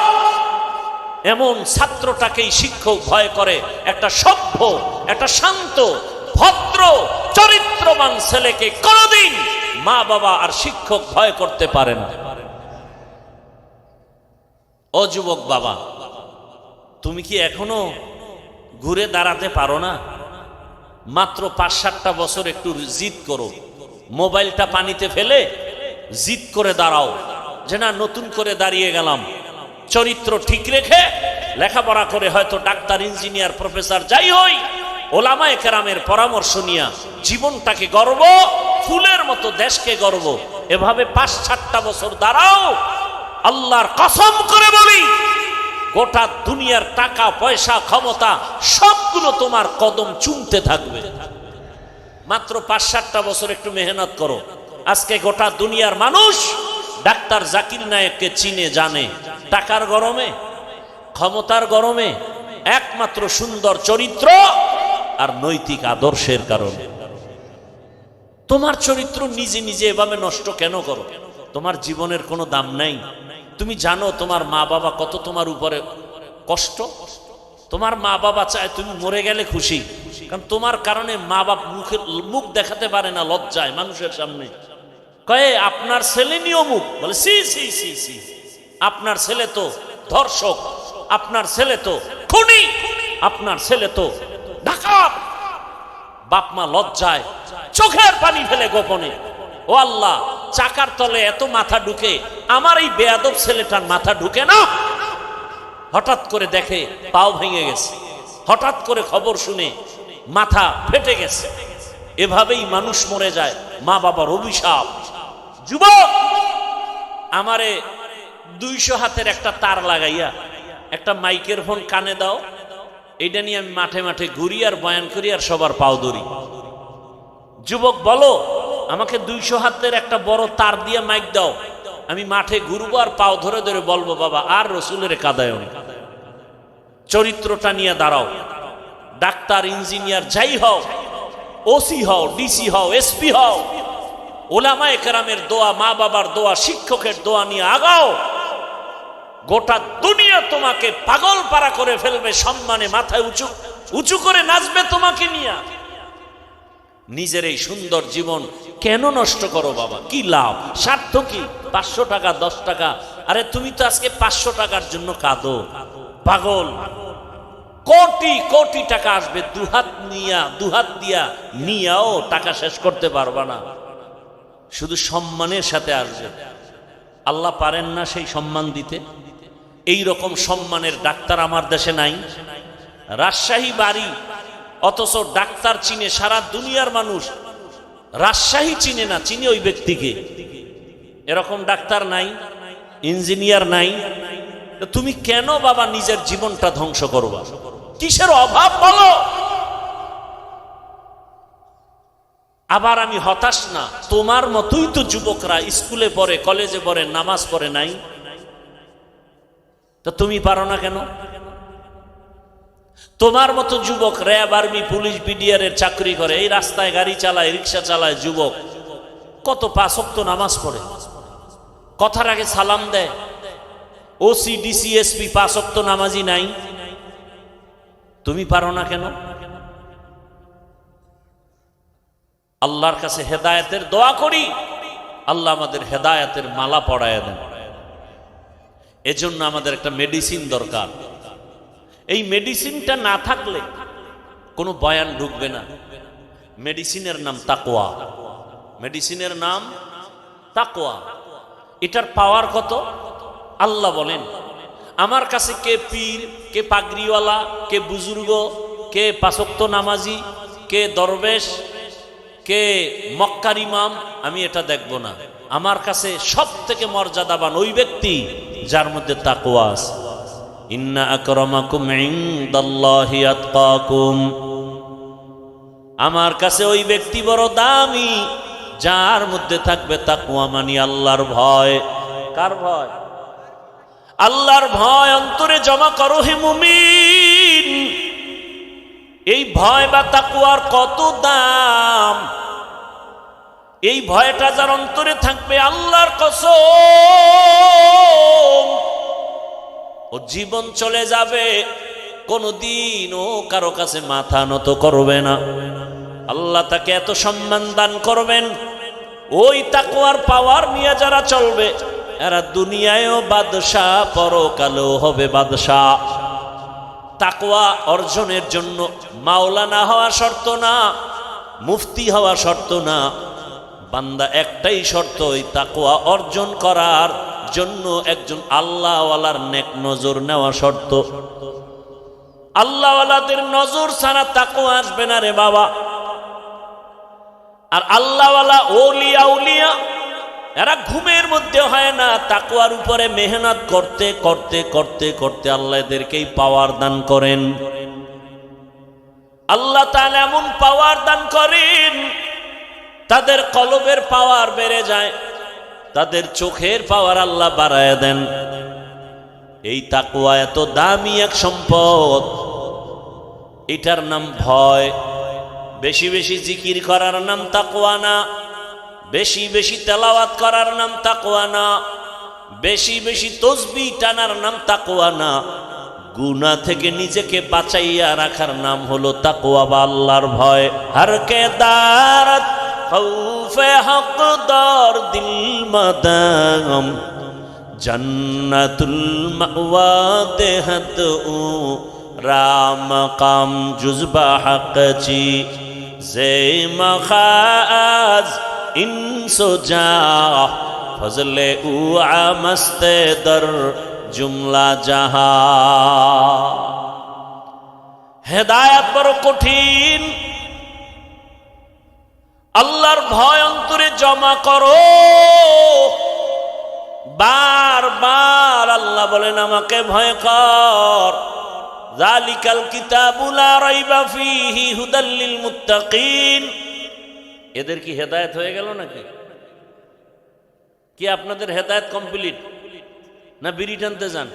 এমন ছাত্রটাকেই শিক্ষক ভয় করে। একটা সভ্য, একটা শান্ত, ভদ্র, চরিত্রবান ছেলেকে কোনদিন মা বাবা আর শিক্ষক ভয় করতে পারে না। ও যুবক বাবা, তুমি কি এখনো ঘুরে দাঁড়াতে পারো না? মাত্র ৫-৭টা বছর একটু জিদ করো, মোবাইলটা পানিতে ফেলে জিদ করে দাঁড়াও যে না, নতুন করে দাঁড়িয়ে গেলাম। চরিত্র ঠিক রেখে লেখাপড়া করে হয়তো ডাক্তার, ইঞ্জিনিয়ার, প্রফেসর যাই হই, ওলামায়ে কেরামের পরামর্শ নিয়া জীবনটাকে গর্ব, ফুলের মতো দেশকে গর্ব, এভাবে ৫-৭টা বছর দাঁড়াও। আল্লাহর কসম করে বলি, গোটা দুনিয়ার টাকা পয়সা ক্ষমতা সবগুলো তোমার কদম চুমতে থাকবে। মাত্র ৫-৭টা বছর একটু মেহনত করো। আজকে গোটা দুনিয়ার মানুষ ডাক্তার জাকির নায়েককে চিনে জানে টাকার গরমে, ক্ষমতার গরমে, একমাত্র সুন্দর চরিত্র আর নৈতিক আদর্শের কারণে। তোমার চরিত্র নিজে নিজে এভাবে নষ্ট কেন করো? তোমার জীবনের কোনো দাম নাই? তুমি জানো তোমার মা বাবা কত তোমার উপরে কষ্ট? তোমার মা বাবা চায় তুমি মরে গেলে খুশি, কারণ তোমার কারণে মা বাপ মুখ দেখাতে পারে না, লজ্জায় মানুষের সামনে। কয়ে আপনার ছেলে নিয়মুক, বলে সি সি সি সি, আপনার ছেলে তো ধর্ষক, আপনার ছেলে তো খুনি, আপনার ছেলে তো ডাকাত। বাপ মা লজ্জায় চোখের পানি ফেলে গোপনে, ও আল্লাহ, চাকার তলে এত মাথা ঢুকে, আমার এই বেয়াদব ছেলেটার মাথা ঢুকে না। হঠাৎ করে দেখে পাও ভেঙে গেছে, হঠাৎ করে খবর শুনে মাথা ফেটে গেছে। এভাবেই মানুষ মরে যায়, মা বাবার অভিশাপ। যুবক, আমারে 200 হাতের একটা তার লাগাইয়া একটা মাইকের ফোন কানে দাও, এইটা নিয়ে আমি মাঠে মাঠে ঘুরি আর বয়ান করি আর সবার পাও ধরি। যুবক বলো, আমাকে 200 হাতের একটা বড় তার দিয়ে মাইক দাও, আমি মাঠে ঘুরবো আর পাও ধরে ধরে বলবো বাবা আর রসুলের কাদায়। চরিত্রটা নিয়ে দাঁড়াও। ডাক্তার, ইঞ্জিনিয়ার যাই হও, ওসি হও, ডিসি হও, এসপি হও, ওলামায়ে কেরামের দোয়া, মা বাবার দোয়া, শিক্ষকের দোয়া নিয়ে আগাও। গোটা দুনিয়া তোমাকে পাগল পারা করে ফেলবে, সম্মানে মাথায় উঁচু উঁচু করে নাচবে তোমাকে নিয়ে। নিজের এই সুন্দর জীবন কেন নষ্ট করো বাবা? কি লাভ? স্বার্থ কি? 500 টাকা, 10 টাকা। আরে তুমি তো আজকে 500 টাকার জন্য কাঁদো, পাগল। কোটি কোটি টাকা আসবে, দুহাত দিয়া নিয়াও টাকা শেষ করতে পারবা না। শুধু সম্মানের সাথে আসবে। আল্লাহ পারেন না সেই সম্মান দিতে? এই রকম সম্মানের ডাক্তার আমার দেশে নাই। রাজশাহী বাড়ি, অথচ ডাক্তার চিনে সারা দুনিয়ার মানুষ, রাজশাহী চিনে না, চিনে ওই ব্যক্তিকে। এরকম ডাক্তার নাই, ইঞ্জিনিয়ার নাই। তুমি কেন বাবা নিজের জীবনটা ধ্বংস করবা? কিসের অভাব বলো? আবার আমি হতাশ না, তোমার মতোই তো যুবকরা স্কুলে পড়ে, কলেজে পড়ে, নামাজ পড়ে নাই। তো তুমি পারো না কেন? তোমার মতো যুবক র্যাব, আর্মি, পুলিশ, বিডিআর এর চাকরি করে, এই রাস্তায় গাড়ি চালায়, রিক্সা চালায়, যুবক কত 5 ওয়াক্ত নামাজ পড়ে, কথার আগে সালাম দেয়। ওসি, ডিসি, এসপি 5 ওয়াক্ত নামাজি নাই। তুমি পারো না কেন? আল্লাহর কাছে হেদায়েতের দোয়া করি, আল্লাহ আমাদের হেদায়েতের মালা পরায় দেন। এজন্য আমাদের একটা মেডিসিন দরকার। এই মেডিসিনটা না থাকলে কোনো বয়ান ঢুকবে না। মেডিসিনের নাম তাকওয়া। মেডিসিনের নাম তাকওয়া। এটার পাওয়ার কত? আল্লাহ বলেন, আমার কাছে কে পীর, কে পাগড়িওয়ালা, কে বুজুর্গ, কে 5 ওয়াক্ত নামাজি, কে দরবেশ, কে মক্কার ইমাম, আমি এটা দেখব না। আমার কাছে সব থেকে মর্যাদাবান ওই ব্যক্তি যার মধ্যে তাকওয়া আছে। ইন্না আকরামাকুম ইনদাল্লাহি আতকাকুম। আমার কাছে ওই ব্যক্তি বড় দামি যার মধ্যে থাকবে তাকওয়া, মানে আল্লাহর ভয়। কার ভয়? আল্লাহর ভয় অন্তরে জমা করো হে মুমিন। এই ভয় বা তাকওয়ার কত দাম! এই ভয়টা যার অন্তরে থাকবে, আল্লাহর কসম, ও জীবন চলে যাবে, কোনদিন ও কারো কাছে মাথা নত করবে না। আল্লাহ তাকে এত সম্মান দান করবেন। ওই তাকওয়ার পাওয়ার নিয়ে যারা চলবে, এরা দুনিয়ায়ও বাদশাহ, পরকালেও হবে বাদশাহ। তাকওয়া অর্জনের জন্য মাওলানা হওয়া শর্ত না, মুফতি হওয়া শর্ত না। বান্দা একটাই শর্ত, ওই তাকওয়া অর্জন করার জন্য একজন আল্লাহওয়ালার নেক নজর নেওয়া শর্ত। আল্লাহওয়ালাদের নজর ছাড়া তাকওয়া আসবে না রে বাবা। আর আল্লাহওয়ালা ওলিয়া উলিয়া এরা ঘুমের মধ্যে হয় না, তাকওয়ার উপরে মেহনত করতে করতে করতে করতে আল্লাহ এদেরকেই পাওয়ার দান করেন। আল্লাহ তাআলা এমন পাওয়ার দান করেন, তাদের কলবের পাওয়ার বেড়ে যায়, তাদের চোখের পাওয়ার আল্লাহ বাড়ায় দেন। এই তাকওয়া এত দামি এক সম্পদ, এটার নাম ভয়। বেশি বেশি জিকির করার নাম তাকওয়া না, বেশি বেশি তেলাওয়াত করার নাম তাকওয়া না, বেশি বেশি তসবিহ টানার নাম তাকওয়া না। গুনাহ থেকে নিজেকে বাঁচাইয়া রাখার নাম হলো তাকওয়া বা আল্লাহর ভয়। হর কে দারত খৌফে হকদার দিল মাদাম, জন্নতুল মাওয়া দেহত ও রাম কাম জুজবা হক জি জে মখাজ ইনসো যা ফজলে উ আমস্তে দর জুমলা জাহা। হেদায়েত বড় কঠিন। আল্লাহর ভয় অন্তরে জমা করো। বারবার আল্লাহ বলেন আমাকে ভয় কর। যালিকাল কিতাবু লা রাইবা ফীহি হুদাল লিল মুত্তাকিন। এদের কি হেদায়েত হয়ে গেল নাকি? কি আপনাদের হেদায়েত কমপ্লিট না বিড়ি টানতে যান?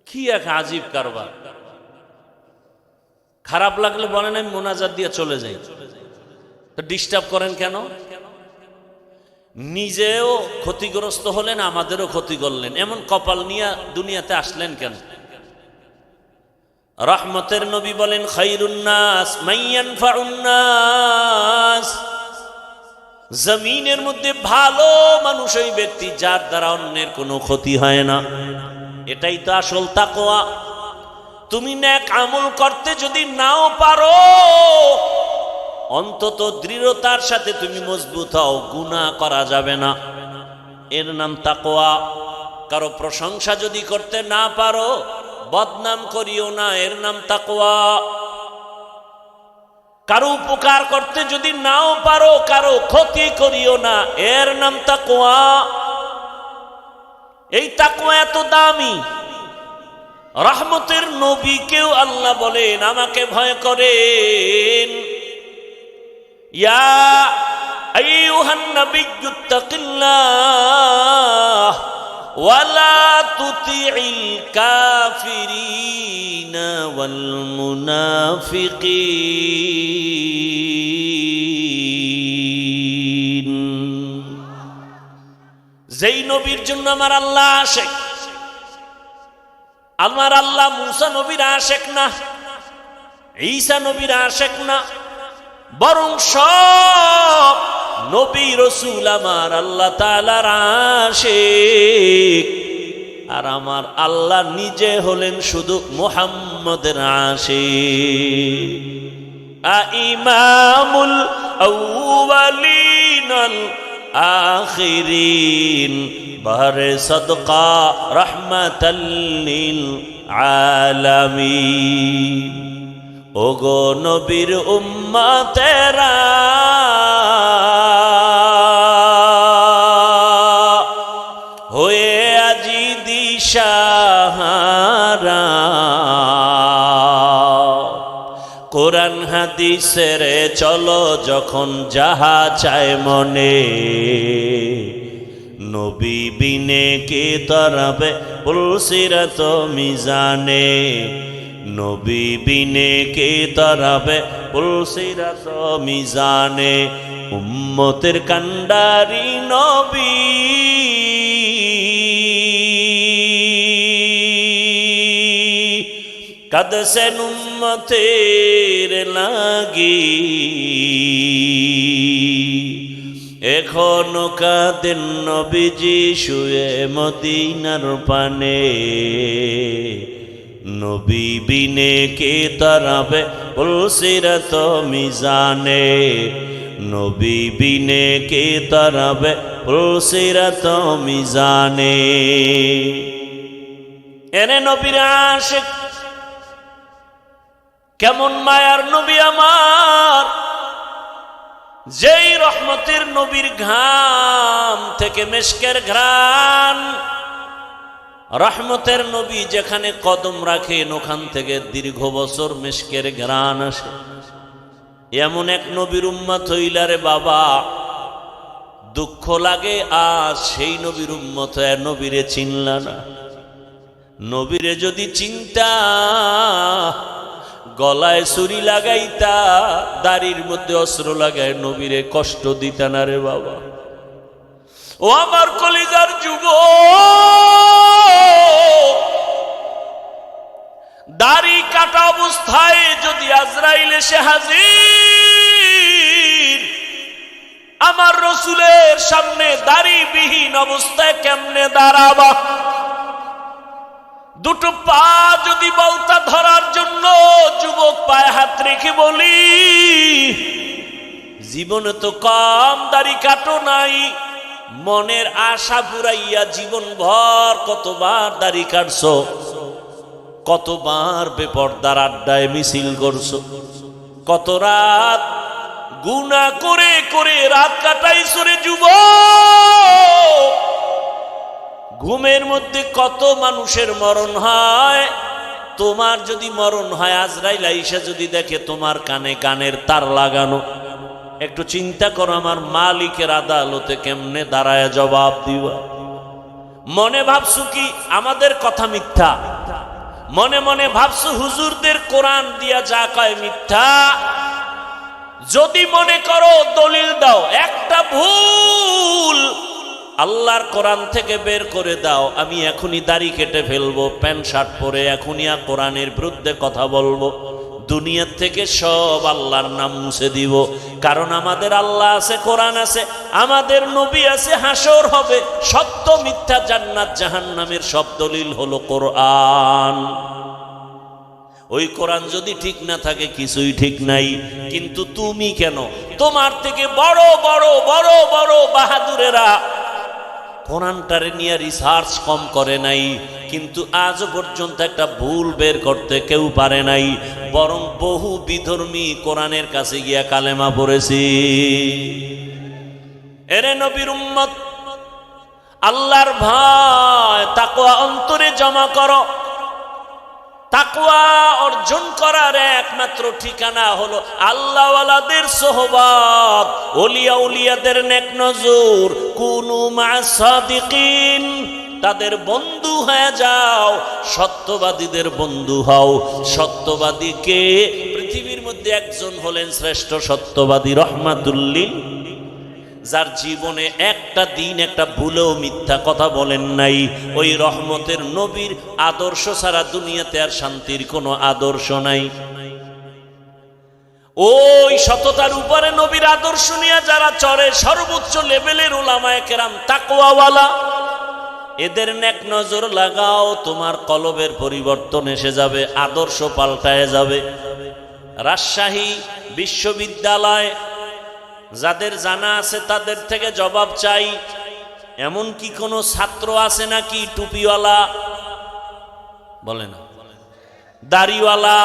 কি এক আজীব কারবার। খারাপ লাগলে বলেন আমি মোনাজাত দিয়ে চলে যাই, তো ডিস্টার্ব করেন কেন? নিজেও ক্ষতিগ্রস্ত হলেন, আমাদেরও ক্ষতি করলেন। এমন কপাল নিয়ে দুনিয়াতে আসলেন কেন? রহমতের নবী বলেন খায়রুন নাস মান ইয়ানফাউন নাস। জমিনের মধ্যে ভালো মানুষ ওই ব্যক্তি যার দ্বারা অন্যের কোনো ক্ষতি হয় না। এটাই তো আসল তাকওয়া। তুমি নেক আমল করতে যদি নাও পারো, অন্তত দৃঢ়তার সাথে তুমি মজবুত হও, গুনাহ করা যাবে না, এর নাম তাকওয়া। কারো প্রশংসা যদি করতে না পারো, বদনাম করিও না, এর নাম তাকওয়া। কারো উপকার করতে যদি নাও পারো, কারো ক্ষতি করিও না, এর নাম তাকওয়া। এই তাকওয়া এত দামি। রহমতের নবীকেও আল্লাহ বলেন আমাকে ভয় করেন। ইয়া আইয়ুহান নাবিয়্যুত্তাকিল্লাহ ওয়ালা তুতিইল কাফিরিনা ওয়াল মুনাফিকিন। যেই নবীর জন্য আমার আল্লাহ আশিক, আমার আল্লাহ মুসা নবীর আশিক না, ঈসা নবীর আশিক না, বরং সব নবী রাসূল আমার আল্লাহ তাআলার আশিক। আর আমার আল্লাহ নিজে হলেন শুধু মুহাম্মদের আশিক। ইমামুল আউয়ালিন আল আখিরিন বারে সদকা রাহমাতাল লিল আলামিন। ওগো নবীর উম্মতেরা, হয়ে আজি দিশাহারা, কোরআন হাদিসের চলো যখন যাহা চায় মনে, নবী বিনে কে তরবে পুলসিরাত মিজানে, নবী বিনে কে তারাবে পুলসিরাত মিজানে উম্মতের কান্ডারি নবী কাঁদছেন উম্মতের লাগি এখনো কাঁদেন নবীজি শুয়ে মদিনার পানে নবী বিনে কে তারাবে পুলসিরাত মিজানে নবী বিনে কে তারাবে পুলসিরাত মিজানে এনে নবীর আশিক কেমন মায়ার নবী আমার যেই রহমতের নবীর ঘাম থেকে মেশকের ঘ্রাণ রহমতের নবী যেখানে কদম রাখেন ওখান থেকে দীর্ঘ বছর মেশকের ঘ্রাণ আসে এমন এক নবীর উম্মত হইলারে বাবা দুঃখ লাগে আজ সেই নবীর উম্মত নবীরে চিনলা না নবীরে যদি চিন্তা গলায় ছুরি লাগাইতা দাড়ির মধ্যে অস্ত্র লাগায় নবীরে কষ্ট দিতা না রে বাবা ও আমার কলিজার যুবক দাড়ি কাটা অবস্থায় যদি আজরাইল এসে হাজির আমার রসুলের সামনে দাড়িবিহীন অবস্থায় কেমনে দাঁড়াবা দুটো পা যদি বলতা ধরার জন্য যুবক পায়ে হাত রেখে বলি জীবনে তো কম দাড়ি কাটো নাই মনের আশা পুরাইয়া জীবন ভর কতবার দাড়ি কাটছো কতবার বেপরদার আড্ডায় মিছিল করছো কত রাত গুনাহ করে করে রাত কাটাইছো রে যুবক ঘুমের মধ্যে কত মানুষের মরণ হয় তোমার যদি মরণ হয় আজরাইল আইসা যদি দেখে তোমার কানে গানের তার লাগানো একটু চিন্তা করো আমার মালিকের আদালতে কেমনে দাঁড়ায় জবাব দিবা মনে ভাবছো কি আমাদের কথা মিথ্যা মনে মনে ভাবছো হুজুরদের কোরআন দিয়া যা কয় মিথ্যা যদি মনে করো দলিল দাও একটা ভুল আল্লাহর কোরআন থেকে বের করে দাও আমি এখনই দাড়ি কেটে ফেলবো প্যান্ট শার্ট পরে এখনই কোরআনের বিরুদ্ধে কথা বলবো দুনিয়ার থেকে সব আল্লাহর নাম মুছে দিব কারণ আমাদের আল্লাহ আছে কোরআন আছে আমাদের নবী আছে হাসর হবে সত্য মিথ্যা জান্নাত জাহান্নামের সব দলিল হলো কোরআন ওই কোরআন যদি ঠিক না থাকে কিছুই ঠিক নাই কিন্তু তুমি কেন তোমার থেকে বড় বড় বড় বড় বাহাদুরেরা কোরআনটারে নিয়ে রিসার্চ কম করে নাই কিন্তু আজ পর্যন্ত একটা ভুল বের করতে কেউ পারে নাই বরং বহু বিধর্মী কোরআনের কাছে গিয়া কালেমা পড়েছি এরে নবীর উম্মত আল্লাহর ভয় তাকওয়া অন্তরে জমা করো তাকওয়া অর্জন করার একমাত্র ঠিকানা হলো আল্লাহওয়ালাদের সোহবত ওলিয়া উলিয়াদের নেক নজর কুনু মা'আস সাদিকিন তাদের বন্ধু হয়ে যাও সত্যবাদীদের বন্ধু হও সত্যবাদীকে পৃথিবীর মধ্যে একজন হলেন শ্রেষ্ঠ সত্যবাদী রাহমাতুল লিল যার জীবনে একটা দিন একটা ভুলেও মিথ্যা কথা বলেন নাই ওই রহমতের নবীর আদর্শ ছাড়া দুনিয়াতে আর শান্তির কোনো আদর্শ নাই ওই সততার উপরে নবীর আদর্শ নিয়ে যারা চড়ে সর্বোচ্চ লেভেলের উলামায়ে কেরাম তাকওয়াওয়ালা এদের নেক নজর লাগাও তোমার কলবের পরিবর্তন এসে যাবে আদর্শ পাল্টায় যাবে রাজশাহী বিশ্ববিদ্যালয় যাদের জানা আছে তাদের থেকে জবাব চাই এমন কি কোনো ছাত্র আছে নাকি টুপিওয়ালা বলে না দাড়িওয়ালা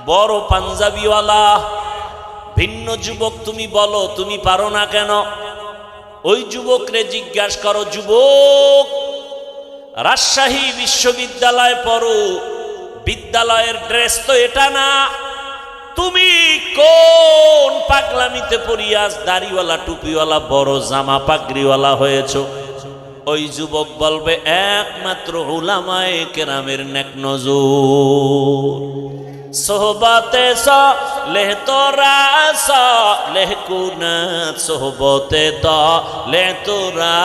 বড় পাঞ্জাবিওয়ালা ভিন্ন যুবক তুমি বলো তুমি পারো না কেন ওই যুবকরে জিজ্ঞাসা করো যুবক রাজশাহী বিশ্ববিদ্যালয় পড়ো বিদ্যালয়ের ড্রেস তো এটা না তুমি কোন পাগলামিতে পড়িয়াস দাড়িওয়ালা টুপিওয়ালা বড় জামা পাগড়িওয়ালা হয়েছো ওই যুবক বলবে একমাত্র উলামায়ে কেরামের নেক নজর। সোহবতে সালেহ তোরা সালেহ কুনাত, সোহবতে তালেহ তোরা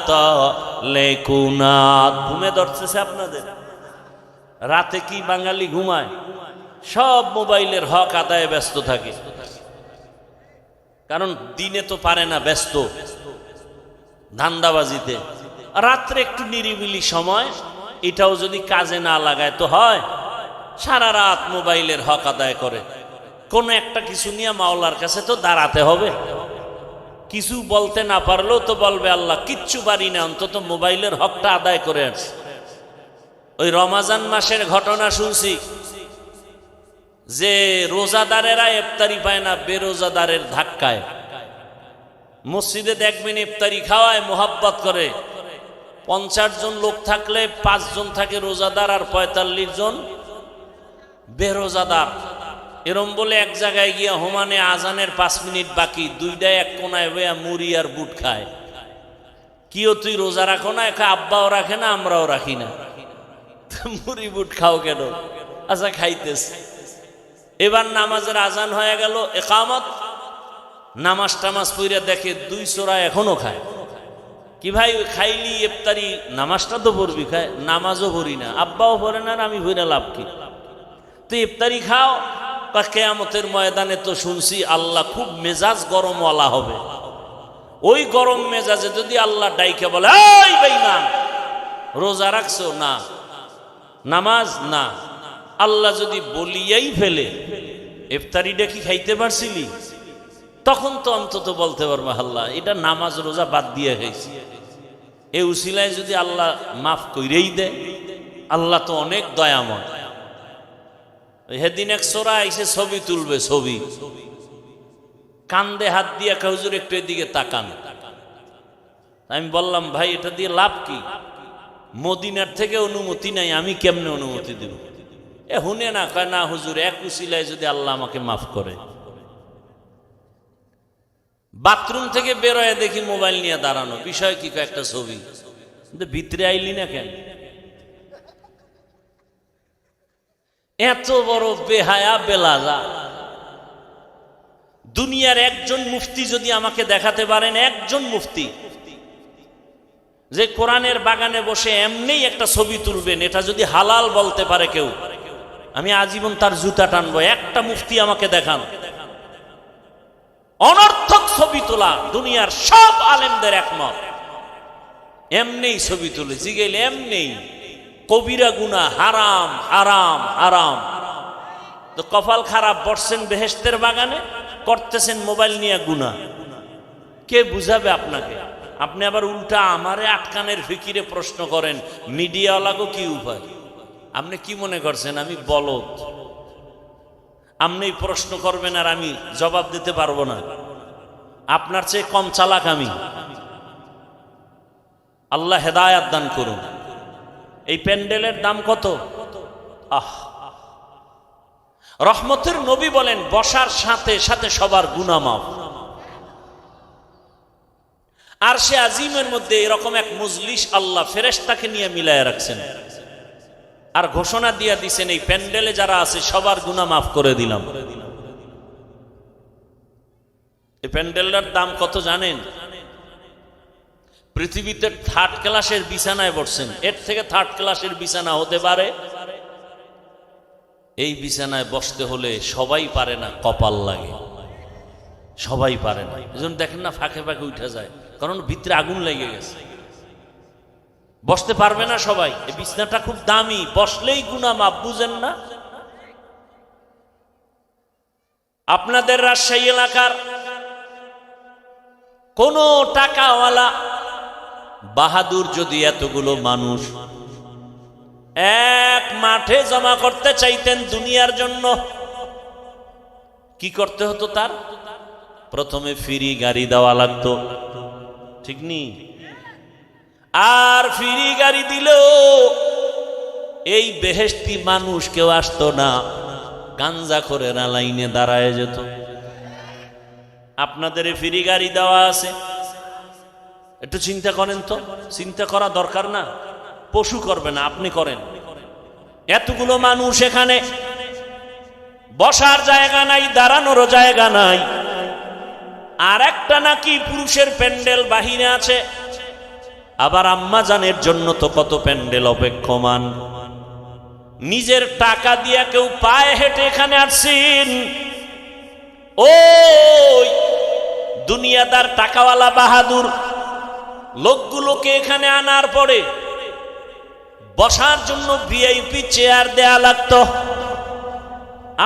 তালেহ কুনাত। ঘুমে ধরতেছে আপনাদের? রাতে কি বাঙালি ঘুমায়? সব মোবাইলের হক আদায়ে ব্যস্ত থাকে, কারণ দিনে তো পারে না, ব্যস্ত ধান্দাবাজিতে। রাত্রে একটু নিরিবিলি সময়, এটাও যদি কাজে না লাগায় তো হয়, সারা রাত মোবাইলের হক আদায় করে। কোন একটা কিছু নিয়ে মাওলার কাছে তো দাঁড়াতে হবে। কিছু বলতে না পারলেও তো বলবে আল্লাহ কিচ্ছু পারি না, অন্তত মোবাইলের হকটা আদায় করে আসছে। ওই রমাজান মাসের ঘটনা শুনছি যে রোজাদারেরা ইফতারি পায় না বেরোজাদারের ধাক্কায়। মসজিদে দেখবেন ইফতারি খাওয়ায়, মোহাব্বত করে। 50 জন লোক থাকলে 5 জন থাকে রোজাদার আর 45 জন বেরোজাদার। এরম বলে এক জায়গায় গিয়া হোমানে আজানের 5 মিনিট বাকি, দুইটাই এক কোনায় বইয়া মুড়ি আর বুট খায়। কিও তুই রোজা রাখো না? একা আব্বাও রাখে না, আমরাও রাখি না। মুড়ি বুট খাও কেন? আচ্ছা খাইতেছে। এবার নামাজের আজান হয়ে গেল, একামত। নামাজ টামাজ পইরা দেখে 2 চোরা এখনো খায়। কি ভাই খাইলি ইফতারি, নামাজটা তো পড়বি, খায় নামাজও পড়ি না, আব্বাও পড়ে না, আমি ভইরা লাভ কি? তো ইফতারি খাও। কিয়ামতের ময়দানে তো শুনছি আল্লাহ খুব মেজাজ গরমওয়ালা হবে। ওই গরম মেজাজে যদি আল্লাহ ডাইকে বলে এই বেঈমান রোজা রাখছো না, নামাজ না, আল্লাহ যদি বলিয়াই ফেলে ইফতারিটা কি খাইতে পারছিলি, তখন তো অন্তত বলতে পারবো আল্লাহ এটা নামাজ রোজা বাদ দিয়ে খাইছি। এই উসিলায় যদি আল্লাহ মাফ কইরেই দেয়, আল্লাহ তো অনেক দয়াময়। সেদিন এক সোরা এসে ছবি তুলবে, ছবি কান্দে হাত দিয়ে হুজুর একটু এদিকে তাকান। আমি বললাম ভাই এটা দিয়ে লাভ কি? মদিনার থেকে অনুমতি নাই, আমি কেমনে অনুমতি দেব? হুনে না, কয় না হুজুর এক উসিলায় যদি আল্লাহ আমাকে মাফ করে। বাথরুম থেকে বেরোয় দেখি মোবাইল নিয়ে দাঁড়ানো, বিষয় কি? একটা ছবি। ভিতরে আইলি না কেন? এত বড় বেহায়া বেলাজা। দুনিয়ার একজন মুফতি যদি আমাকে দেখাতে পারেন, একজন মুফতি যে কোরআনের বাগানে বসে এমনি একটা ছবি তুলবেন, এটা যদি হালাল বলতে পারে কেউ, আমি আজীবন তার জুতা টানবো। একটা মুফতি আমাকে দেখান। অনর্থক ছবি তোলা দুনিয়ার সব আলেমদের একমত, এমনি ছবি তুলে জিগেলে এমনি কবিরা গুনাহ, হারাম হারাম হারাম। তো কপাল খারাপ, বসছেন বেহেশতের বাগানে, করতেছেন মোবাইল নিয়ে গুনাহ। কে বুঝাবে আপনাকে? আপনি আবার উল্টা আমারে আটকানের ফিকিরে প্রশ্ন করেন, মিডিয়াওয়ালাগো কি উপায়? আপনি কি মনে করছেন আমি বলদ? আপনি প্রশ্ন করবেন আর আমি জবাব দিতে পারবো না? আপনার চেয়ে কম চালাক আমি? আল্লাহ হেদায়াত দান করুন। এই প্যান্ডেলের দাম কত? রহমতের নবী বলেন বসার সাথে সাথে সবার গুনাহ মাফ। আর সে আজিমের মধ্যে এরকম এক মজলিস আল্লাহ ফেরেশতাকে নিয়ে মিলায় রাখছেন, আর ঘোষণা দিয়ে দিছেন এই প্যান্ডেলে যারা আছে সবার গুনাহ মাফ করে দিলাম। এই প্যান্ডেলটার দাম কত জানেন? পৃথিবীতে 3rd ক্লাসের বিছানায় বসছেন, এর থেকে 3rd ক্লাসের বিছানা হতে পারে? এই বিছানায় বসতে হলে সবাই পারে না, কপাল লাগে, সবাই পারে না। এজন্য দেখেন না ফাঁকে ফাঁকে উঠে যায়, কারণ ভিতরে আগুন লেগে গেছে, বসতে পারবে না সবাই। এই বিছানাটা খুব দামি, বসলেই গুনাহ মাফ, বুঝেন না? আপনাদের রাজশাহী এলাকার কোন টাকাওয়ালা বাহাদুর যদি এতগুলো মানুষ এক মাঠে জমা করতে চাইতেন দুনিয়ার জন্য, কি করতে হতো? তার প্রথমে ফ্রি গাড়ি দেওয়া লাগতো, ঠিক নি? আর ফ্রি গাড়ি দিলেও এই বেহেশতি মানুষ কেউ আসতো না, গাঞ্জা করে না লাইনে দাঁড়ায় যেত। আপনাদের ফ্রি গাড়ি দেওয়া আছে, একটু চিন্তা করেন তো, চিন্তা করা দরকার না? পশু করবে না, আপনি করেন। এতগুলো মানুষ এখানে, বসার জায়গা নাই, দাঁড়ানোরও জায়গা নাই, আর একটা নাকি পুরুষের প্যান্ডেল বাহিরে আছে। আবার আম্মা জানের জন্য তো কত প্যান্ডেল অপেক্ষমান। নিজের টাকা দিয়া কেউ পায়ে হেঁটে এখানে আসছেন। ওই দুনিয়াদার টাকাওয়ালা বাহাদুর লোকগুলোকে এখানে আনার পরে বসার জন্য ভিআইপি চেয়ার দেয়া লাগতো।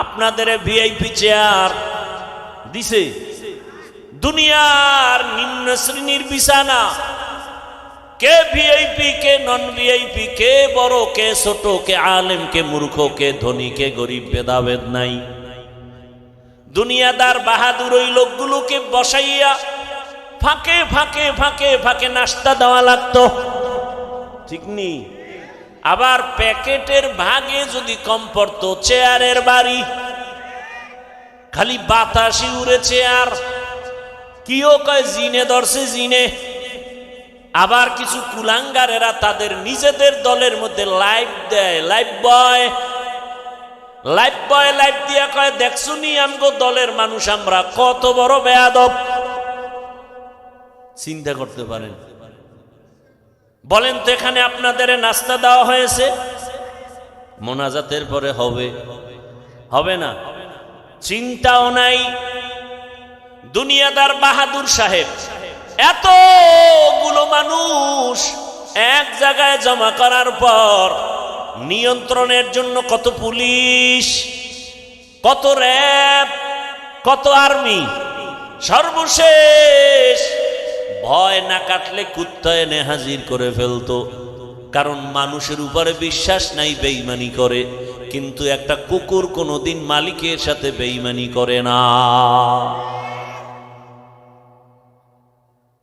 আপনাদের ভিআইপি চেয়ার দিছে? দুনিয়ার নিম্ন শ্রেণীর বিছানা। কে ভিআইপি, কে নন ভিআইপি, কে বড়, কে ছোট, কে আলেম, কে মূর্খ, কে ধনী, কে গরিব, ভেদাভেদ নাই। দুনিয়াদার বাহাদুর ওই লোকগুলোকে বসাইয়া ফাঁকে ফাঁকে ফাঁকে ফাঁকে নাস্তা দেওয়া লাগতো, ঠিক নি? আবার প্যাকেটের ভাগে যদি কম পড়তো, চেয়ারের বাড়ি, খালি বাতাসি উড়ে চেয়ার। কিও কয় জিনে ধরছে জিনে। আবার কিছু কুলাঙ্গারেরা তাদের নিজেদের দলের মধ্যে লাইভ দেয়, লাইভ বয় লাইভ দিয়া কয়, দেখছুনি আমগো দলের মানুষ আমরা কত বড় বেয়াদব। চিন্তা করতে পারেন? বলেন তো, এখানে আপনাদের নাস্তা দেওয়া হয়েছে, মোনাজাতের পরে হবে? হবে না। চিন্তাও নাই। দুনিয়াদার বাহাদুর সাহেব এতগুলো মানুষ এক জায়গায় জমা করার পর নিয়ন্ত্রণের জন্য কত পুলিশ, কত র্যাব, কত আর্মি, সর্বশেষ ভয় না কাটলে কুত্তা এনে হাজির করে ফেলতো। কারণ মানুষের উপরে বিশ্বাস নাই, বেঈমানি করে। কিন্তু একটা কুকুর কোনোদিন মালিকের সাথে বেঈমানি করে না।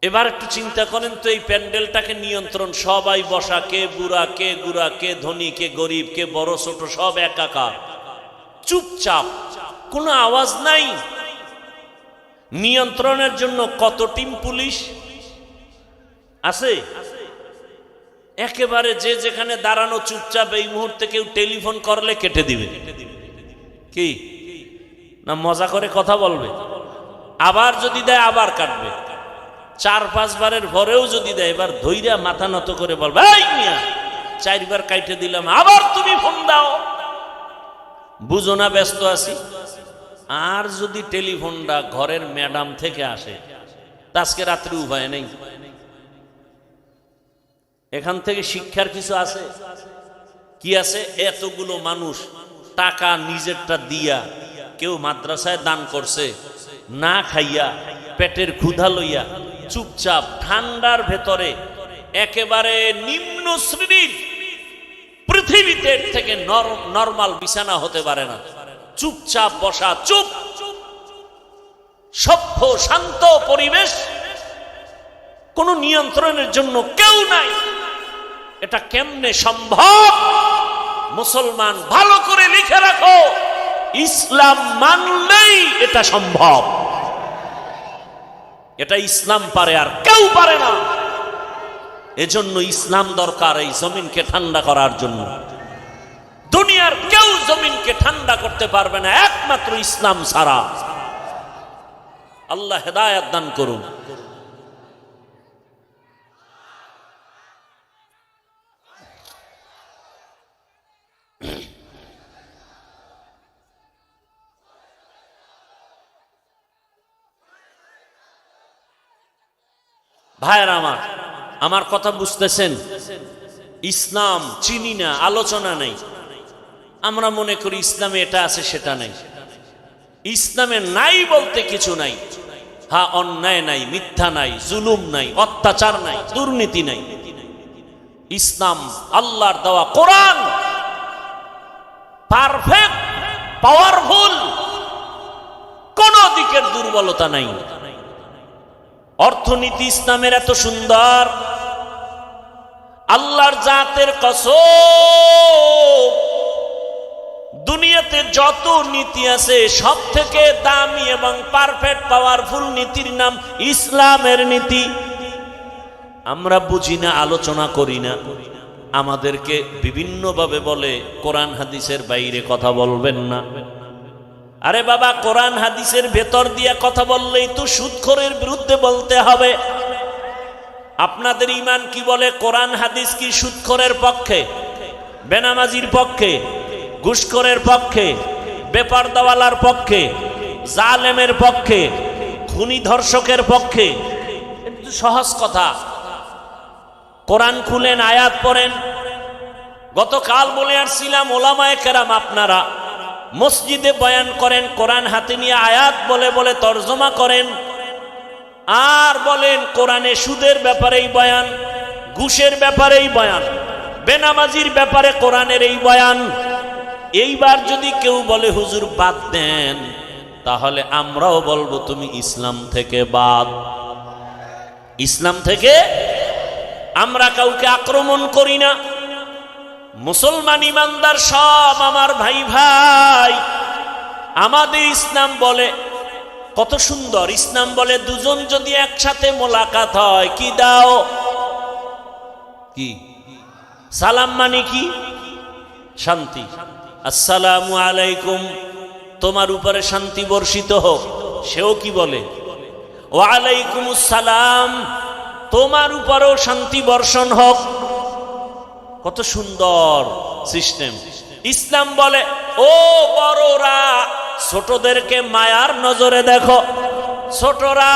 এবার একটু চিন্তা করেন তো, এই প্যান্ডেলটাকে নিয়ন্ত্রণ, সবাই বসা, কে বুড়া, কে গুড়া, কে ধনী, কে গরিব, কে বড় ছোট, সব একাকার, চুপচাপ, কোনো আওয়াজ নাই। নিয়ন্ত্রণের জন্য কত টিম পুলিশ আছে? একেবারে যে যেখানে দাঁড়ানো চুপচাপ। এই মুহূর্তে কেউ টেলিফোন করলে কেটে দিবে, কি না মজা করে কথা বলবে। আবার যদি দেয় আবার কাটবে। 4-5 বারের পরেও যদি দেয়, এবার ধৈর্য মাথা নত করে বলবে, এই মিয়া 4 বার কাইটে দিলাম, আবার তুমি ফোন দাও, বুঝো না ব্যস্ত আছি। আর যদি টেলিফোনটা ঘরের ম্যাডাম থেকে আসে, আজকে রাত্রি উপায় নেই। এখান থেকে শিক্ষার কিছু আছে? কি আছে? এতগুলো মানুষ টাকা নিজেরটা দিয়া, কেউ মাদ্রাসায় দান করছে, না খাইয়া পেটের ক্ষুধা লইয়া চুপচাপ ঠান্ডার ভেতরে, একেবারে নিম্ন শ্রেণীর, পৃথিবীতে থেকে নরমাল বিছানা হতে পারে না, চুপচাপ বসা, চুপ, সভ্য শান্ত পরিবেশ, কোন নিয়ন্ত্রণের জন্য কেউ নাই। এটা কেমনে সম্ভব? মুসলমান ভালো করে লিখে রাখো, ইসলাম মানলেই এটা সম্ভব। এটা ইসলাম পারে, আর কেউ পারে না। এজন্য ইসলাম দরকার এই জমিনকে ঠান্ডা করার জন্য। দুনিয়ার কেউ জমিনকে ঠান্ডা করতে পারবে না, একমাত্র ইসলাম ছাড়া। আল্লাহ হেদায়েত দান করুন। ভাইরা আমার কথা বুঝতেছেন? ইসলাম চিনি না, আলোচনা নেই। আমরা মনে করি ইসলামে এটা আছে সেটা নেই। ইসলামে নাই বলতে কিছু নাই। হ্যাঁ, অন্যায় নাই, মিথ্যা নাই, জুলুম নাই, অত্যাচার নাই, দুর্নীতি নাই। ইসলাম আল্লাহর দেওয়া কোরআন পারফেক্ট, পাওয়ারফুল, কোন দিকের দুর্বলতা নাই। অর্থনীতি ইসলামের এত সুন্দর, আল্লাহর জাতের কসম, দুনিয়াতে যত নীতি আছে সব থেকে দামি এবং পারফেক্ট পাওয়ারফুল নীতির নাম ইসলামের নীতি। আমরা বুঝি না, আলোচনা করি না, আমাদেরকে বিভিন্নভাবে বলে কোরআন হাদিসের বাইরে কথা বলবেন না। আরে বাবা, কোরআন হাদিসের ভেতর দিয়ে কথা বললেই তো সুদখোরের বিরুদ্ধে বলতে হবে। আপনাদের ঈমান কি বলে? কোরআন হাদিস কি সুদখোরের পক্ষে, বেনামাজির পক্ষে, ঘুষখোরের পক্ষে, বেপরদাওয়ালার পক্ষে, জালেমের পক্ষে, খুনি ধর্ষকের পক্ষে? এটা সহজ কথা। কোরআন খুলেন, আয়াত পড়েন। গতকাল বলে আসছিলাম, ওলামায়ে কেরাম আপনারা মসজিদে বয়ান করেন, কোরআন হাতে নিয়ে আয়াত বলে বলে তরজমা করেন, আর বলেন কোরআনে সুদের ব্যাপারেই বয়ান, ঘুষের ব্যাপারেই বয়ান, বেনামাজির ব্যাপারে কোরআনের এই বয়ান। এইবার যদি কেউ বলে হুজুর বাদ দেন, তাহলে আমরাও বলবো তুমি ইসলাম থেকে বাদ। ইসলাম থেকে আমরা কাউকে আক্রমণ করি না। মুসলমান ইমানদার সব আমার ভাই ভাই। আমাদের ইসলাম বলে, কত সুন্দর ইসলাম বলে, দুজন যদি একসাথে মোলাকাত হয়, কি দাও? কি সালাম মানে কি? শান্তি। আসসালামু আলাইকুম, তোমার উপরে শান্তি বর্ষিত হোক। সেও কি বলে? ওয়ালাইকুম আসসালাম, তোমার উপরেও শান্তি বর্ষণ হোক। কত সুন্দর সিস্টেম। ইসলাম বলে, ও বড়রা ছোটদেরকে মায়ার নজরে দেখো, ছোটরা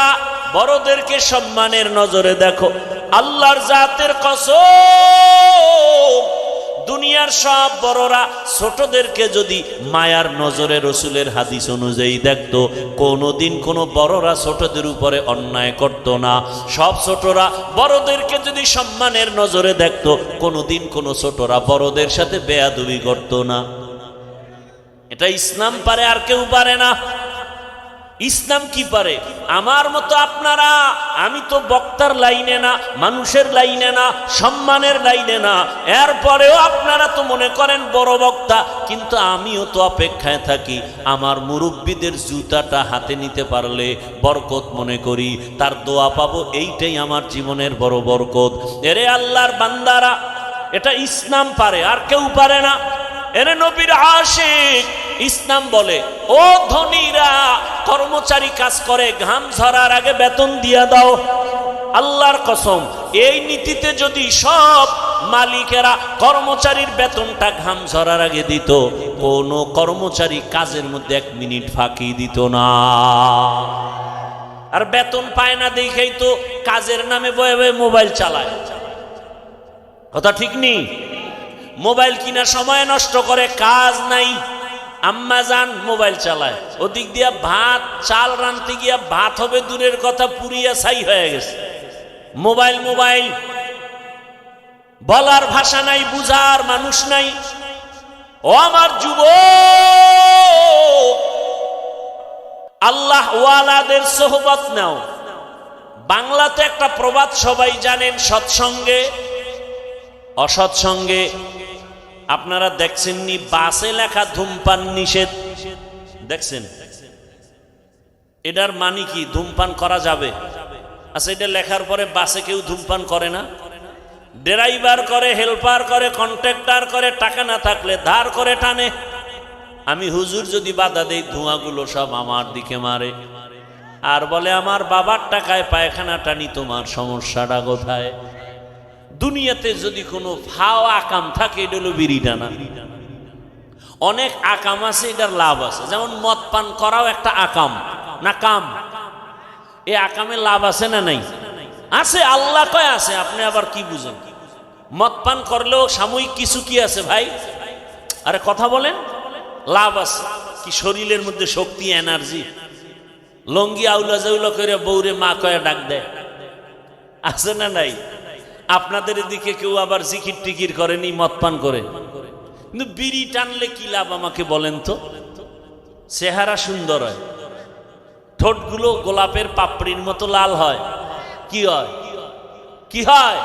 বড়দেরকে সম্মানের নজরে দেখো। আল্লাহর জাতের কসম, দুনিয়ার সব বড়রা ছোটদেরকে যদি মায়ার নজরে রসুলের হাদিস অনুযায়ী দেখতো, কোনোদিন কোনো বড়রা ছোটদের উপরে অন্যায় করত না। সব ছোটরা বড়দেরকে যদি সম্মানের নজরে দেখতো, কোনোদিন কোনো ছোটরা বড়দের সাথে বেয়াদবি করত না। এটা ইসলাম পারে, আর কেউ পারে না। ইসলাম কি পারে? আমার মতো আপনারা, আমি তো বক্তার লাইনে না, মানুষের লাইনে না, সম্মানের লাইনে না, এরপরেও আপনারা তো মনে করেন বড় বক্তা। কিন্তু আমিও তো অপেক্ষায় থাকি, আমার মুরব্বীদের জুতাটা হাতে নিতে পারলে বরকত মনে করি, তার দোয়া পাবো, এইটাই আমার জীবনের বড় বরকত। এরে আল্লাহর বান্দারা, এটা ইসলাম পারে, আর কেউ পারে না। এরে নবীর আশিক, ইসলাম বলে, ও ধনীরা, কর্মচারী কাজ করে, ঘাম ঝরার আগে বেতন দিয়া দাও। আল্লাহর কসম, এই নীতিতে যদি সব মালিকেরা কর্মচারীর বেতনটা ঘাম ঝরার আগে দিত, কোন কর্মচারী কাজের মধ্যে 1 মিনিট ফাঁকি দিত না। আর বেতন পায় না দেখেই তো কাজের নামে বয়ে বয়ে মোবাইল চালায়। কথা ঠিক নেই? মোবাইল কিনা সময় নষ্ট করে, কাজ নাই, আম্মা জান মোবাইল চালায়। ওদিক দিয়া ভাত চাল রাঁধতে গিয়া ভাত হবে দূরের কথা, পুরিয়া ছাই হয়ে গেছে। মোবাইল মোবাইল, বলার ভাষা নাই, বুঝার মানুষ নাই। ও আমার যুবক, আল্লাহ ওয়ালাদের সোহবত নাও। বাংলাতে একটা প্রবাদ সবাই জানেন, সৎসঙ্গে অসৎসঙ্গে। আপনারা দেখছেননি বাসে লেখা ধূমপান নিষেধ? দেখছেন? এটার মানে কি? ধূমপান করা যাবে? আচ্ছা, এটা লেখার পরে বাসে কেউ ধূমপান করে না? ড্রাইভার করে, হেল্পার করে, কন্ট্রাক্টর করে, টাকা না থাকলে ধার করে টানে। আমি হুজুর যদি বাধা দেই, ধোঁয়াগুলো সব আমার দিকে মারে, আর বলে আমার বাবার টাকায় পায়খানা টানি, তোমার সমস্যাটা কোথায়? দুনিয়াতে যদি কোনো ফাও আকাম থাকে, এটা হলো বিড়ি টানা। অনেক আকাম আছে, এটার লাভ আছে। যেমন মদ পান করাও একটা আকাম না কাম? এই আকামে লাভ আছে না নাই? আছে, আল্লাহ কয় আছে। আপনি আবার কি বুঝেন? মদ পান করলেও সাময়িক কিছু কি আছে ভাই? আরে কথা বলেন, লাভ আছে কি? শরীরের মধ্যে শক্তি, এনার্জি। লঙ্গি আউলা জাউলা করে বউরে মা কয়ে ডাক দেয়, আছে না নাই? আপনাদের এদিকে কেউ আবার জিকির টিকির করেনি, মদ পান করে। কিন্তু বিড়ি টানলে কি লাভ আমাকে বলেন তো? চেহারা সুন্দর হয়, ঠোঁটগুলো গোলাপের পাপড়ির মতো লাল হয়। কি হয়? কি হয়?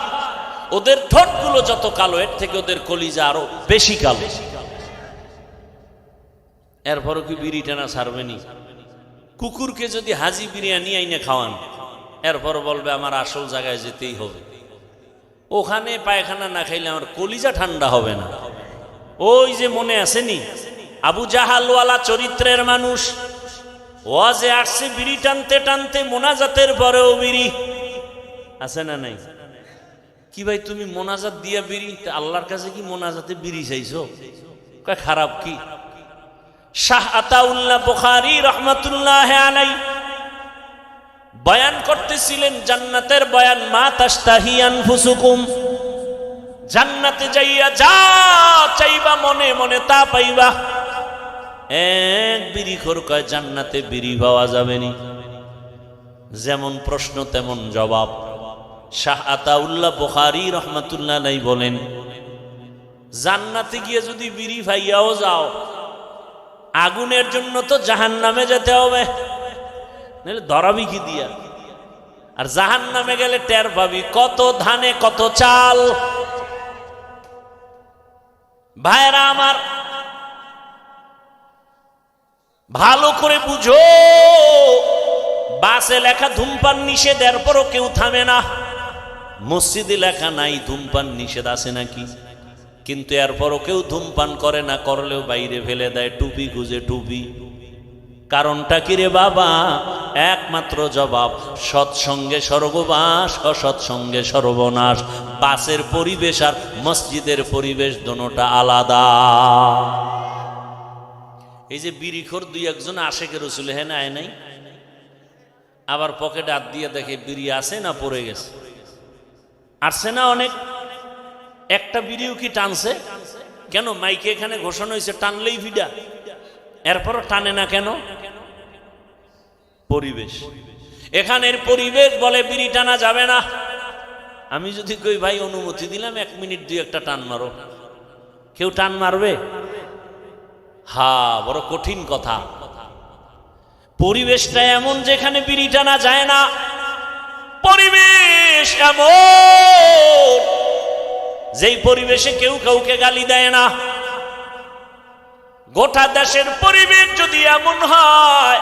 ওদের ঠোঁটগুলো যত কালো, এর থেকে ওদের কলিজা আরো বেশি কালো। এরপরও কি বিড়ি টানা ছাড়বেনি? কুকুরকে যদি হাজি বিরিয়ানি আইনে খাওয়ান, এরপর বলবে আমার আসল জায়গায় যেতেই হবে। ওখানে পায়খানা না খাইলে আমার কলিজা ঠান্ডা হবে না। ওই যে মনে আসেনি আবু জাহালওয়ালা চরিত্রের মানুষ, ওয়াজে আসছে বিড়ি টানতে টানতে, মোনাজাতের পরেও বিড়ি আছে না নাই? কি ভাই তুমি মোনাজাত দিয়া বিড়ি, আল্লাহর কাছে কি মোনাজাতে বিড়ি চাইছো? কয় খারাপ কি? শাহ আতাউল্লাহ বুখারী রহমাতুল্লাহ আলাইহি বয়ান করতেছিলেন জান্নাতের বয়ান, মা তাশতাহি আনফুসুকুম, জান্নাতে যাইয়া যা চাইবা মনে মনে তা পাইবা। এক বিড়িখোর কয় জান্নাতে বিড়ি পাওয়া যাবে নি। যেমন প্রশ্ন তেমন জবাব। শাহ আতাউল্লাহ বুখারী রহমাতুল্লাহ আলাইহি বলেন, জান্নাতে গিয়ে যদি বিড়ি পাইয়াও যাও, আগুনের জন্য তো জাহান্নামে যেতে হবে, নাহলে ধরাবি কি দিয়া? আর জাহান্নামে গেলে টের পাবি কত ধানে কত চাল। ভাইরা আমার, ভালো করে বুঝো, বাসে লেখা ধূমপান নিষেধ, এরপরও কেউ থামে না। মসজিদে লেখা নাই ধূমপান নিষেধ, আছে নাকি? কিন্তু এরপরও কেউ ধূমপান করে না, করলেও বাইরে ফেলে দেয় টুপি গুজে টুপি। কারণটা কি রে বাবা? একমাত্র জবাব, সৎসঙ্গে স্বর্গবাস, অসৎসঙ্গে সর্বনাশ। বাসের পরিবেশ আর মসজিদের পরিবেশ দুটোটা আলাদা। এই যে বিড়িখোর দুই একজন আশেকের রসুল হ্যাঁ না আয় নাই, আবার পকেটে হাত দিয়ে দেখে বিড়ি আছে না পড়ে গেছে। আসছে না অনেক, একটা বিড়িও কি টানছে? কেন? মাইকে এখানে ঘোষণা হয়েছে টানলেই ভিডা, এরপরও টানে না কেন? পরিবেশ, এখানের পরিবেশ বলে বিড়ি টানা যাবে না। আমি যদি কই ভাই অনুমতি দিলাম 1 মিনিট 2 একটা টান মারো, কেউ টান মারবে? হ্যাঁ, বড় কঠিন কথা। পরিবেশটা এমন যেখানে বিড়ি টানা যায় না। পরিবেশ এমন যেই পরিবেশে কেউ কাউকে গালি দেয় না। গোটা দেশের পরিবেশ যদি এমন হয়,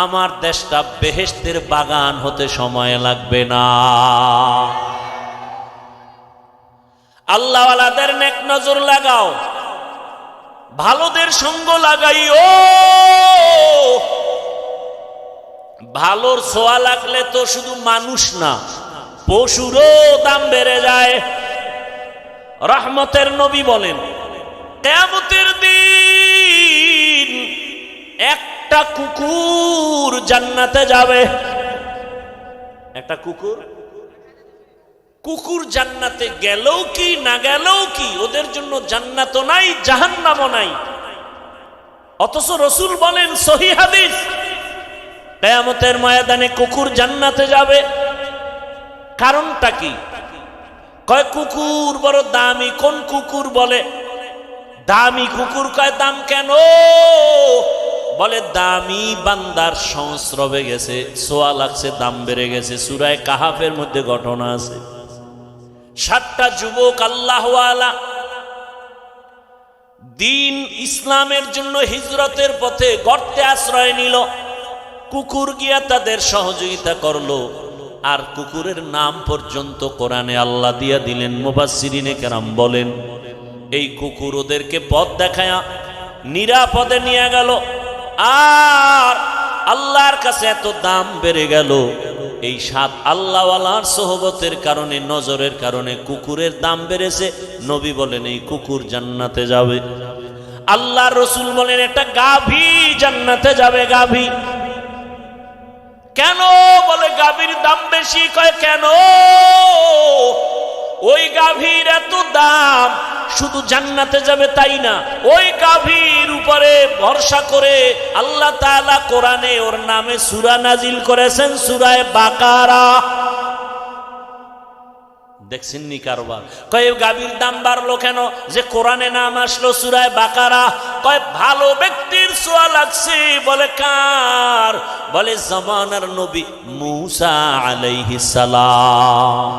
আমার দেশটা বেহেশতের বাগান হতে সময় লাগবে না। আল্লাহওয়ালাদের নেক নজর লাগাও, ভালোদের সঙ্গ লাগাইও। ভালোর ছোঁয়া লাগলে তো শুধু মানুষ না, পশুরও দাম বেড়ে যায়। রহমতের নবী বলেন, কিয়ামতের দিন একটা কুকুর জান্নাতে যাবে। একটা কুকুর জান্নাতে গেলেও কি না গেলেও কি, ওদের জন্য জান্নাতও নাই জাহান্নামও নাই। অথচ রাসূল বলেন, সহিহ হাদিস, কিয়ামতের ময়দানে কুকুর জান্নাতে যাবে। কারণটা কি? কয় কুকুর বড় দামি। কোন কুকুর? বলে দামি কুকুর। কয় দাম কেন? বলে দামি বান্দার সংস্রবে গেছে, ছোঁয়া লাগছে, দাম বেড়ে গেছে। সূরা কাহাফের মধ্যে ঘটনা আছে। 7টা যুবক আল্লাহওয়ালা দিন ইসলামের জন্য হিজরতের পথে গর্তে আশ্রয় নিল। কুকুর গিয়া তাদের সহযোগিতা করলো, আর কুকুরের নাম পর্যন্ত কোরআনে আল্লাহ দিয়া দিলেন। মুফাসসিরিনে কেরাম বলেন, এই কুকুর ওদেরকে পথ দেখায়া নিরাপদে নিয়ে গেল। আর আল্লাহর কাছে এত দাম বেড়ে গেল, এই 7 আল্লাহওয়ালার সোহবতের কারণে, নজরের কারণে কুকুরের দাম বেড়েছে। নবী বলেন এই কুকুর জান্নাতে যাবে। আল্লাহর রাসূল বলেন একটা গাভী জান্নাতে যাবে। গাভী কেন? বলে গাভীর দাম বেশি। কয় কেন? ওই গাভীর এত দাম, শুধু জান্নাতে যাবে তাই না, ওই গাভীর উপরে ভরসা করে আল্লাহ তাআলা কোরআনে ওর নামে সূরা নাজিল করেছেন, সূরা বাকারা। দেখছেন নি কারবার? কয় গাভীর দাম বাড়লো কেন? যে কোরআনে নাম আসলো সূরা বাকারা। কয় ভালো ব্যক্তির ছোঁয়া লাগছে। বলে কার? বলে জামানার নবী মূসা আলাইহিস সালাম।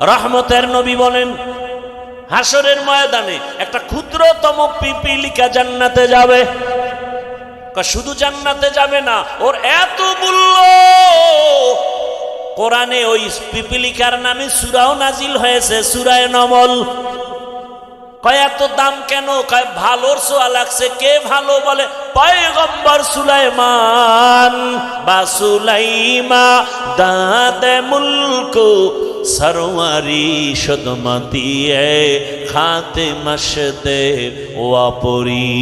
রহমতের নবী বলেন, হাসরের ময়দানে একটা ক্ষুদ্রতম পিপীলিকা জান্নাতে যাবে। শুধু জান্নাতে যাবে না, ওর এত মূল্য, কোরআনে ওই পিপিলিকার নামে সূরাও নাজিল হয়েছে, সূরা নমল। কয় এত দাম কেন? কয় ভালোর ছোঁয়া লাগছে। কে ভালো? বলে পয়গম্বর সুলাইমান বা সুলাইমা দাদে মুলক সরওয়ারি সদমতিয়ে খাতে মশদে ওয়াপরি।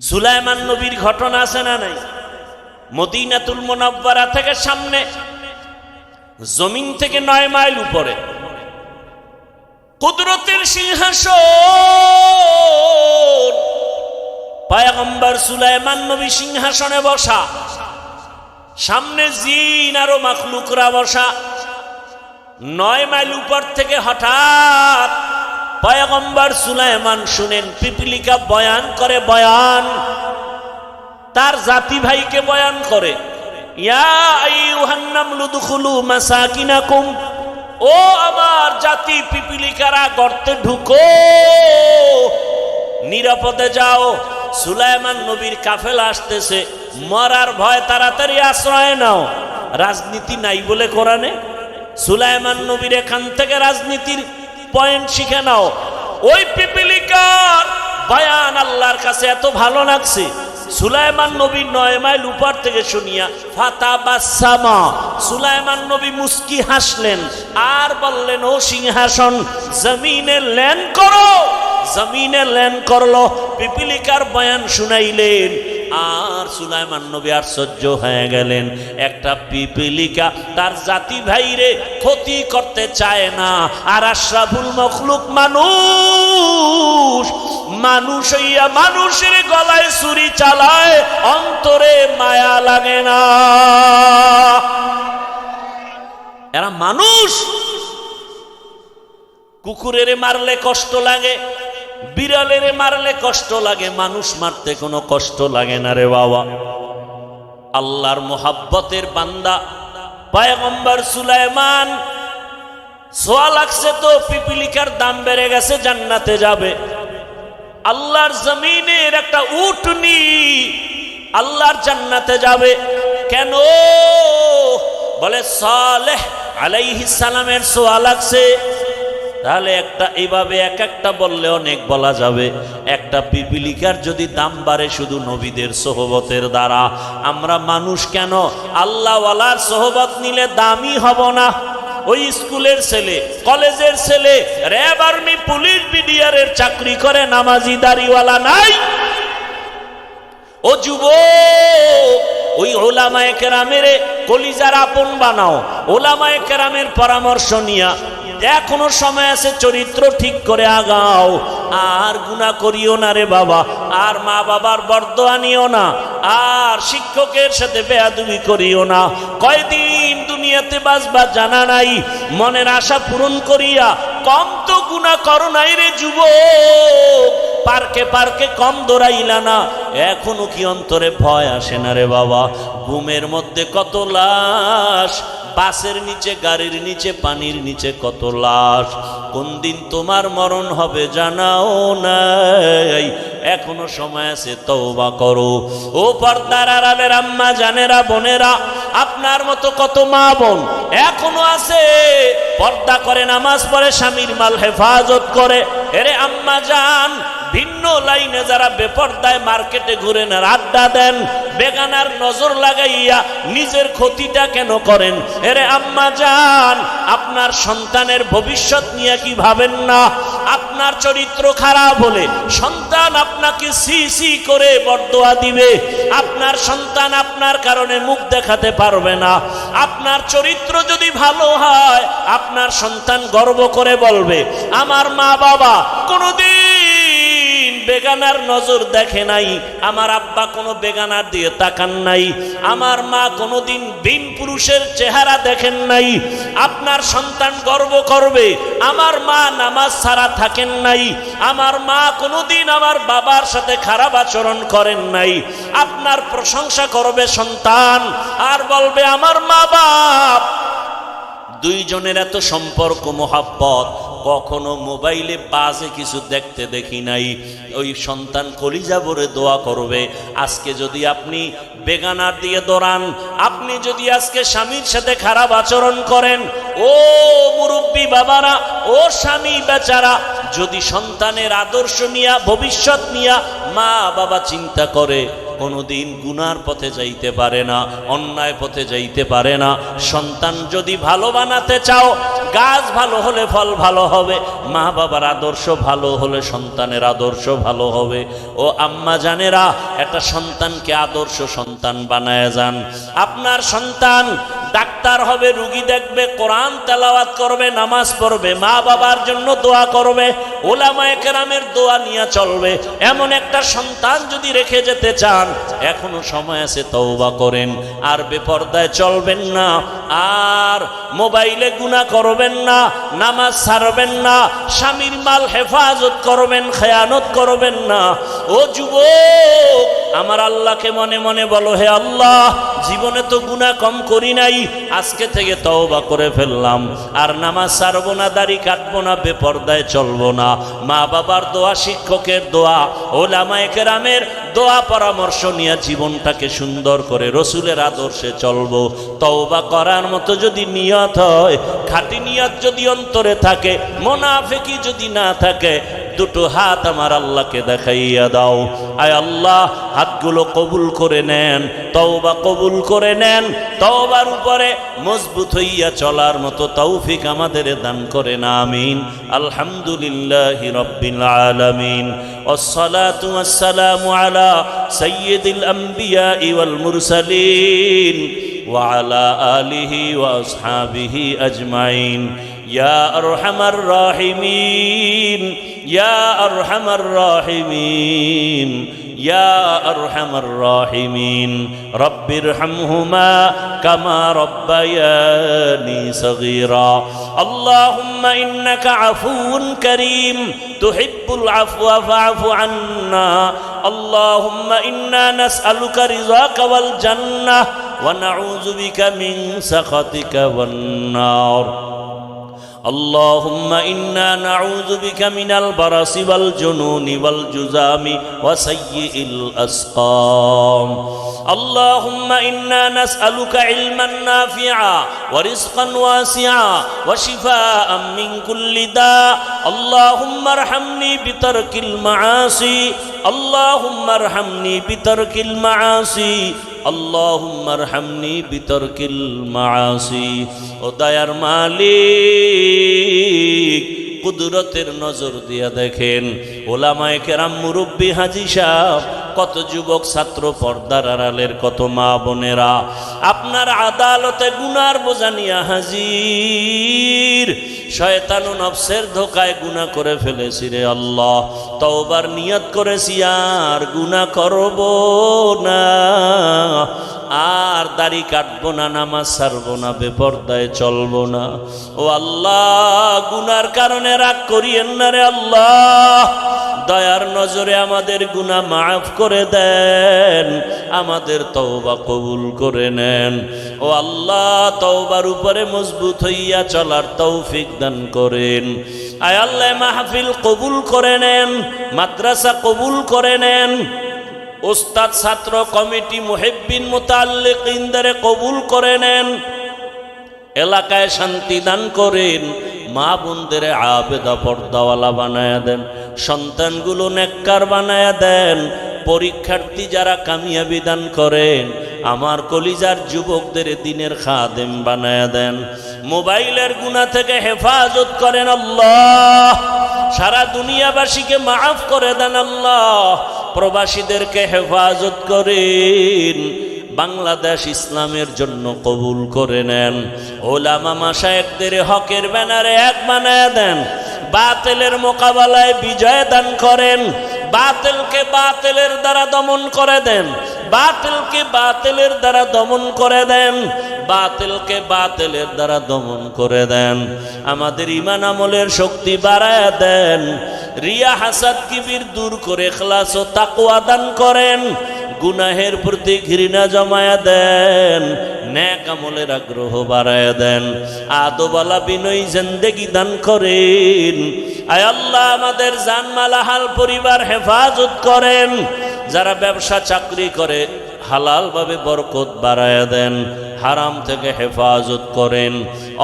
সুলাইমান নবীর ঘটনা আছে না নাই? মদিনাতুল মুনাওয়ারা থেকে সামনে, জমিন থেকে 9 মাইল উপরে কুদরতের সিংহাসন, পয়গম্বর সুলাইমান নবী সিংহাসনে বসা, সামনে জিন আরো মাখলুকরা বসা। 9 মাইল উপর থেকে হঠাৎ পয়গম্বর সুলাইমান শুনেন পিপিলিকা বয়ান করে, বয়ান তার জাতি ভাইকে বয়ান করে, ইয়া আইয়ুহান নামলু দুখুলু মাসাকিনাকুম, ও আমার জাতি পিপিলিকারা গর্তে ঢুকো, নিরাপদে যাও। সুলাইমান নবীর কাফেলা আসতেছে, মরার ভয়, তাড়াতাড়ি আশ্রয় নাও। রাজনীতি নাই বলে কোরআনে। সুলাইমান নবীর এখান থেকে রাজনীতির পয়েন্ট শিখে নাও। ওই পিপিলিকার বয়ান আল্লাহর কাছে এত ভালো লাগছে, সুলাইমান নবী 9 মাইল উপর থেকে শুনিয়া ফাতাবাসসামা, সুলাইমান নবী মুস্কি হাসলেন আর বললেন, ও সিংহাসন জমিনে ল্যান্ড করো। জমিনে ল্যান্ড করলো, পিপিলিকার বয়ান শুনাইলেন। আর সুলাইমান নবী আশ্চর্য হয়ে গেলেন, একটা পিপিলিকা তার জাতি ভাইরে ক্ষতি করতে চায় না, আর আশরাফুল মখলুক মানুষ, মানুষ হইয়া মানুষের গলায় ছুরি চালায়, অন্তরে মায়া লাগে না। এরা মানুষ। কুকুরের মারলে কষ্ট লাগে, বিড়ালের মারলে কষ্ট লাগে, মানুষ মারতে কোনো কষ্ট লাগে না রে বাবা। আল্লাহর মোহাব্বতের বান্দা পয়গম্বর সুলাইমান, ছোঁয়া লাগছে তো পিপিলিকার দাম বেড়ে গেছে, জান্নাতে যাবে। আল্লাহর জমিনের একটা উটনি আল্লাহর জান্নাতে যাবে। কেন? বলে সালেহ আলাইহিস সালামের ছোঁয়া লাগছে। তাহলে একটা এইভাবে এক একটা বললে অনেক বলা যাবে। একটা পিপিলিকার যদি দাম বাড়ে শুধু নবীদের সোহবতের দ্বারা, আমরা মানুষ কেন আল্লাহওয়ালার সোহবত নিলে দামি হব না? ওই স্কুলের ছেলে, কলেজের ছেলে, র্যাব, আর্মি, পুলিশ, বিডিআরের চাকরি করে, নামাজি দাড়িওয়ালা নাই। ও যুবক, ওই ওলামায়ে কেরামের কলিজার আপন বানাও, ওলামায়ে কেরামের পরামর্শ নিয়া এখনো সময় আছে, চরিত্র ঠিক করে আগাও। আর গুনাহ করিও না রে বাবা, আর মা বাবার বরদোয়া নিও না, আর শিক্ষকের সাথে বেয়াদবি করিও না। কয়দিন দুনিয়াতে বাঁচবা জানা নাই, মনের আশা পূরণ করিয়া কম তো গুনাহ করো নাই রে যুবক। পার্কে পার্কে কম দৌড়াইলা না, এখনো কি অন্তরে ভয় আসে না রে বাবা? ঘুমের মধ্যে কত লাশ, বাসের নিচে, গাড়ির নিচে, পানির নিচে কত লাশ। কোন দিন তোমার মরণ হবে জানাও নাই, এখনো সময় আছে, তওবা করো। ও পর্দার আড়ালের আম্মা জানেরা, বোনেরা, আপনার মতো কত মা বোন এখনো আছে, পর্দা করে, নামাজ পড়ে, স্বামীর মাল হেফাজত করে। এরে আম্মা জান, ভিন্ন লাইনে যারা বেপর্দায় মার্কেটে ঘুরেন আর আড্ডা দেন, বেগানার নজর লাগাইয়া নিজের ক্ষতিটা কেন করেন? এরে আম্মা জান, আপনার সন্তানের ভবিষ্যৎ নিয়ে কি ভাবেন না? আপনার চরিত্র খারাপ হলে সন্তান আপনাকে সি সি করে বরদোয়া দিবে। আপনার সন্তান আপনার কারণে মুখ দেখাতে পারবে না। আপনার চরিত্র যদি ভালো হয়, আপনার সন্তান গর্ব করে বলবে, আমার মা বাবা কোনোদিন বেগানার নজর দেখে নাই, আমার আব্বা কোনো বেগানার দিয়ে তাকান নাই, আমার মা কোনোদিন বিন পুরুষের চেহারা দেখেন নাই। আপনার সন্তান গর্ব করবে, আমার মা নামাজ ছাড়া থাকেন নাই, আমার মা কোনোদিন আমার বাবার সাথে খারাপ আচরণ করেন নাই। আপনার প্রশংসা করবে সন্তান, আর বলবে আমার মা বাপ দুইজনের এত সম্পর্ক, মোহাব্বত, কখনো মোবাইলে বাজে কিছু দেখতে দেখি নাই। ওই সন্তান কলিজা ভরে দোয়া করবে। আজকে যদি আপনি বেগানার দিয়ে দৌড়ান, আপনি যদি আজকে স্বামীর সাথে খারাপ আচরণ করেন, ও মুরব্বী বাবারা, ও স্বামী বেচারা, যদি সন্তানের আদর্শ নিয়া, ভবিষ্যৎ নিয়া মা বাবা চিন্তা করে, কোনোদিন গুনার পথে যাইতে পারে না, অন্যায় পথে যাইতে পারে না। সন্তান যদি ভালো বানাতে চাও, গাছ ভালো হলে ফল ভালো হবে, মা বাবার আদর্শ ভালো হলে সন্তানের আদর্শ ভালো হবে। ও আম্মা জানেরা, একটা সন্তানকে আদর্শ সন্তান বানায় যান। আপনার সন্তান ডাক্তার হবে, রুগী দেখবে, কোরআন তেলাওয়াত করবে, নামাজ পড়বে, মা বাবার জন্য দোয়া করবে, ওলামায়ে কেরামের দোয়া নিয়ে চলবে। এমন একটা সন্তান যদি রেখে যেতে চান, এখনো সময় আছে, তওবা করেন। আর বেপরদায় চলবেন না, আর মোবাইলে গুনাহ করবেন না, নামাজ ছাড়বেন না, স্বামীর মাল হেফাজত করবেন, খেয়ানত করবেন না। ও যুবক, আমার আল্লাহকে মনে মনে বলো, হে আল্লাহ, জীবনে তো গুনাহ কম করি নাই, আজকে থেকে তওবা করে ফেললাম। আর নামাজ ছাড়বো না, দাড়ি কাটবো না, বেপরদায় চলবো না। মা বাবার দোয়া, শিক্ষকের দোয়া, ওলামায়ে কেরামের দোয়া পরামর্শ নিয়ে জীবনটাকে সুন্দর করে রসুলের আদর্শে চলবো। তওবা করার মতো যদি নিয়ত হয়, খাঁটি নিয়ত যদি অন্তরে থাকে, মুনাফিকি যদি না থাকে, দুটো হাত আমার আল্লাহকে দেখাইয়া দাও। আয় আল্লাহ, হাতগুলো কবুল করে নেন, তওবা কবুল করে নেন। তওবার উপরে মজবুত হইয়া চলার মতো তৌফিক আমাদের দান করেন, আমিন। আলহামদুলিল্লাহি রাব্বিল আলামিন, ওয়াসসালাতু ওয়াসসালামু আলা সাইয়্যিদিল আমবিয়া ওয়াল মুরসালিন ওয়া আলা আলিহি ওয়া আসহাবিহি আজমাইন। ইয়া আরহামার রাহিমিন, ইয়া আরহামার রাহিমিন, ইয়া আরহামার রাহিমিন। রব্বিরহামহুমা কামা রব্বায়ানি সগীরা। আল্লাহুম্মা ইন্নাকা আফুউন কারীম তুহিব্বুল আফওয়া ফা'ফু আন্না। আল্লাহুম্মা ইন্না নাসআলুকা রিযাকা ওয়াল জান্নাহ ওয়া নাউযু বিকা মিন সাখাতিকা ওয়ান নার। اللهم إنا نعوذ بك من البرص والجنون والجذام وسيء الأسقام. اللهم إنا نسألك علما نافعا ورزقا واسعا وشفاء من كل داء. اللهم ارحمني بترك المعاصي، اللهم ارحمني بترك المعاصي، اللهم ارحمني بترك المعاصي. ও দয়ার মালিক, কুদরতের নজর দিয়া দেখেন, ওলামায়ে কেরাম, মুরব্বী, হাজী সাহেব, কত যুবক ছাত্র, পর্দার আড়ালের কত মা বোনেরা আপনার আদালতে গুনার বোঝা নিয়া হাজির। শয়তান ও নফসের ধোকায় গুনাহ করে ফেলেছি রে আল্লাহ, তওবার নিয়ত করেছি আর গুনাহ করব না, আর দাড়ি কাটবো না, নামাজ ছাড়বো না, বেপরদায় চলবো না। ও আল্লাহ, গুনার কারণে রাগ করিয়েন না রে আল্লাহ, দয়ার নজরে আমাদের গুনাহ মাফ করে দেন, আমাদের তওবা কবুল করে নেন। ও আল্লাহ, তওবার উপরে মজবুত হইয়া চলার তৌফিক দান করেন। আয় আল্লাহ, মাহফিল কবুল করে নেন, মাদ্রাসা কবুল করে নেন, উস্তাদ, ছাত্র, কমিটি, মুহিব্বিন, মুতাআল্লিকিনদের কবুল করে নেন, এলাকায় শান্তি দান করেন, মা বোনদের আবেদা পর্দাওয়ালা বানায়া দেন, সন্তানগুলো নেককার বানায়া দেন, পরীক্ষার্থী যারা কামিয়াবি দান করেন, আমার কলিজার যুবকদের দিনের খাদেম বানায়া দেন, মোবাইলের গুনাহ থেকে হেফাজত করেন আল্লাহ, সারা দুনিয়াবাসীকে মাফ করে দেন আল্লাহ, প্রবাসীদেরকে হেফাজত করেন, বাংলাদেশ ইসলামের জন্য কবুল করে নেন। ওলামা মাশায়েখদের হকের ব্যানারে এক বানায়া দেন, বাতিলের মোকাবেলায় বিজয় দান করেন, বাতিলকে বাতিলের দ্বারা দমন করে দেন, বাতিলকে বাতিলের দ্বারা দমন করে দেন, বাতিলকে বাতিলের দ্বারা দমন করে দেন। আমাদের ঈমান আমলের শক্তি বাড়ায়া দেন, রিয়া হাসাদ কিবির দূর করে ইখলাস ও তাকওয়া দান করেন, গুনাহের প্রতি ঘৃণা জমায়া দেন, নেক আমলের আগ্রহ বাড়ায়া দেন, আদবওয়ালা বিনয়ী জিন্দেগি দান করেন। আয় আল্লাহ আমাদের জানমাল হাল পরিবার হেফাজত করেন। যারা ব্যবসা চাকরি করে হালাল ভাবে বরকত বাড়ায়া দেন, হারাম থেকে হেফাজত করেন,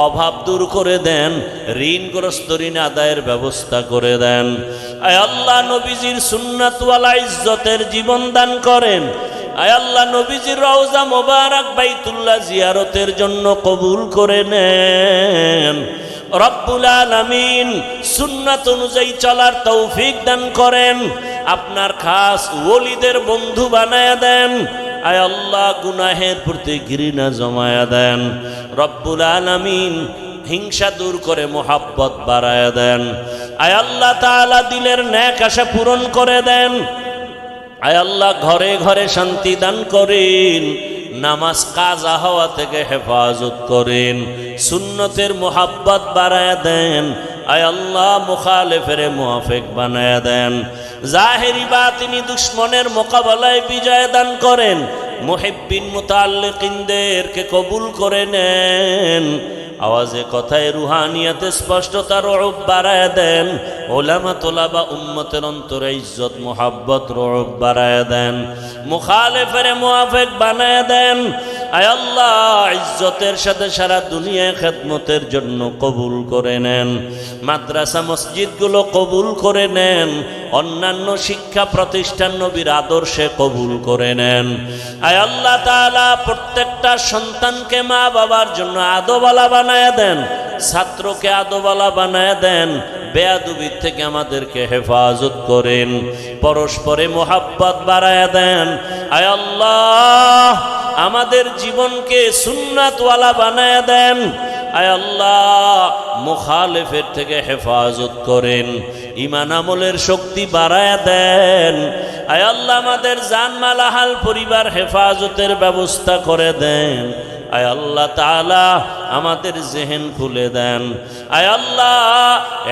অভাব দূর করে দেন, ঋণগ্রস্ত ঋণ আদায়ের ব্যবস্থা করে দেন। আয় আল্লাহ নবীজির সুন্নাতওয়ালা ইজ্জতের জীবন দান করেন। আয় আল্লাহ নবীজির রওজা মোবারক বাইতুল্লাহ জিয়ারতের জন্য কবুল করে নেন। রব্বুল আলামিন সুন্নাত অনুযায়ী চলার তৌফিক দান করেন। আপনার খাস ওলিদের বন্ধু বানায়া দেন। আয় আল্লাহ গুনাহের প্রতি ঘৃণা জমায়া দেন। রব্বুল আলামিন হিংসা দূর করে মোহাব্বত বাড়ায়া দেন। আয় আল্লাহ তাআলা দিলের নেক আশা পূরণ করে দেন। আয় আল্লাহ ঘরে ঘরে শান্তি দান করেন। নামাজ কাজা হওয়া থেকে হেফাজত করেন। সুন্নতের মোহাব্বত বাড়ায়া দেন। আয় আল্লাহ মুখালেফের মুআফিক বানায়া দেন। জাহেরি বাতিনি দুশ্মনের মোকাবেলায় বিজয় দান করেন। মুহিব্বিন মুতাআল্লিকিনদেরকে কবুল করে নেন। আওয়াজে কথায় রুহানিয়াতে স্পষ্টতা রূপ বাড়ায়া দেন। ওলামা তোলাবা উম্মতের অন্তরে ইজ্জত মোহাব্বত রূপ বাড়ায়া দেন। মুখালেফের মুআফিক বানায়া দেন। আয় আল্লাহ ইজ্জতের সাথে সারা দুনিয়ায় খেদমতের জন্য কবুল করে নেন। মাদ্রাসা মসজিদগুলো কবুল করে নেন। অন্যান্য শিক্ষা প্রতিষ্ঠান নবীর আদর্শে কবুল করে নেন। আয় আল্লাহ তাআলা প্রত্যেকটা সন্তানকে মা বাবার জন্য আদবওয়ালা বানায়া দেন। ছাত্রকে আদবওয়ালা বানায়া দেন। বেয়াদবির থেকে আমাদেরকে হেফাজত করেন। পরস্পরে মোহাব্বত বাড়ায়া দেন। আয় আল্লাহ আমাদের জীবনকে সুন্নাতওয়ালা বানায়া দেন। আয় আল্লাহ মুখালেফের থেকে হেফাজত করেন। ঈমান আমলের শক্তি বাড়ায়া দেন। আয় আল্লাহ আমাদের জানমাল আহাল পরিবার হেফাজতের ব্যবস্থা করে দেন। আয় আল্লাহ তাআলা আমাদের জেহেন খুলে দেন। আয় আল্লাহ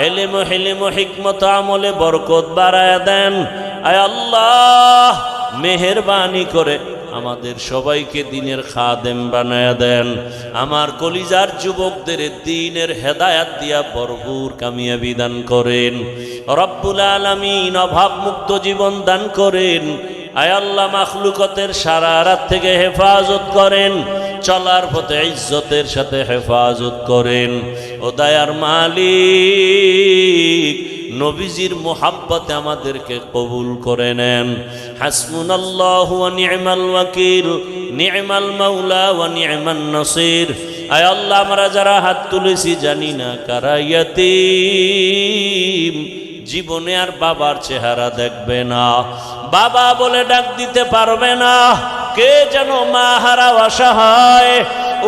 ইলম হিলম হিকমত আমলে বরকত বাড়ায়া দেন। আয় আল্লাহ মেহেরবানি করে আমাদের সবাইকে দ্বীনের খাদেম বানায়া দেন। আমার কলিজার যুবকদের দ্বীনের হেদায়াত দিয়া ভরপুর কামিয়াবি দান করেন। রব্বুল আলামিন অভাব মুক্ত জীবন দান করেন। আয় আল্লাহ মাখলুকতের শারারাত থেকে হেফাজত করেন। চলার পথে ইজ্জতের সাথে হেফাজত করেন। ও দয়ার মালিক নবীজির মোহাব্বতে আমাদেরকে কবুল করে নেন। হাসবুনাল্লাহু ওয়া নি'মাল ওয়াকিল, নি'মাল মাওলা ওয়া নি'মান নাসির। আয় আল্লাহ আমরা যারা হাত তুলেছি জানি না কারা ইয়াতীম, জীবনে আর বাবার চেহারা দেখবে না, বাবা বলে ডাক দিতে পারবে না। কে যেন মা হারা অসহায়,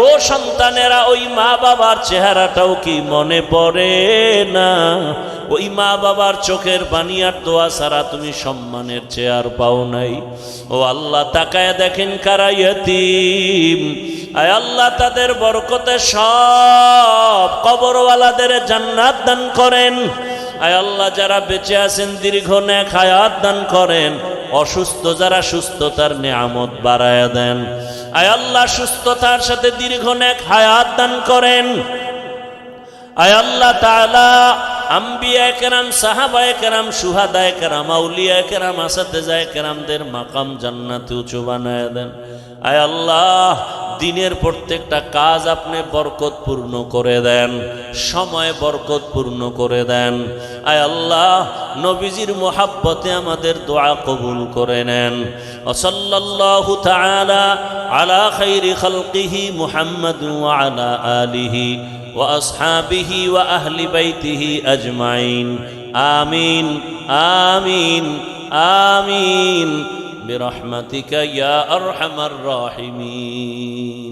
ও সন্তানেরা ওই মা বাবার চেহারাটাও কি মনে পড়ে না? ওই মা বাবার চোখের পানি আর দোয়া ছাড়া তুমি সম্মানের চেয়ার পাও নাই। ও আল্লাহ তাকায় দেখেন কারা ইয়াতীম। আয় আল্লাহ তাদের বরকতে সব কবরওয়ালাদের জান্নাত দান করেন। আয় আল্লাহ যারা বেঁচে আছেন দীর্ঘ নেক হায়াত দান করেন। অসুস্থ যারা সুস্থতার নিয়ামত বাড়ায়া দেন। আয় আল্লাহ সুস্থতার সাথে দীর্ঘ নেক হায়াত দান করেন। আয় আল্লাহ তাআলা আম্বিয়ায়ে কেরাম, সাহাবায়ে কেরাম, শুহাদায়ে কেরাম, আউলিয়ায়ে কেরাম, আসাতেজায়ে কেরামদের মাকাম জান্নাতে উঁচু বানায়া দেন। আয় আল্লাহ দিনের প্রত্যেকটা কাজ আপনি বরকতপূর্ণ করে দেন, সময় বরকতপূর্ণ করে দেন। আয় আল্লাহ নবীজির মোহাব্বতে আমাদের দোয়া কবুল করে নেন। সাল্লাল্লাহু তাআলা আলা খাইরি খালকিহি মুহাম্মাদ ওয়া আলা আলিহি ওয়া আসহাবিহি ওয়া আহলি বাইতিহি আজমাইন। আমিন আমিন আমিন বিরহমাতিকা ইয়া আরহামার রাহিমিন।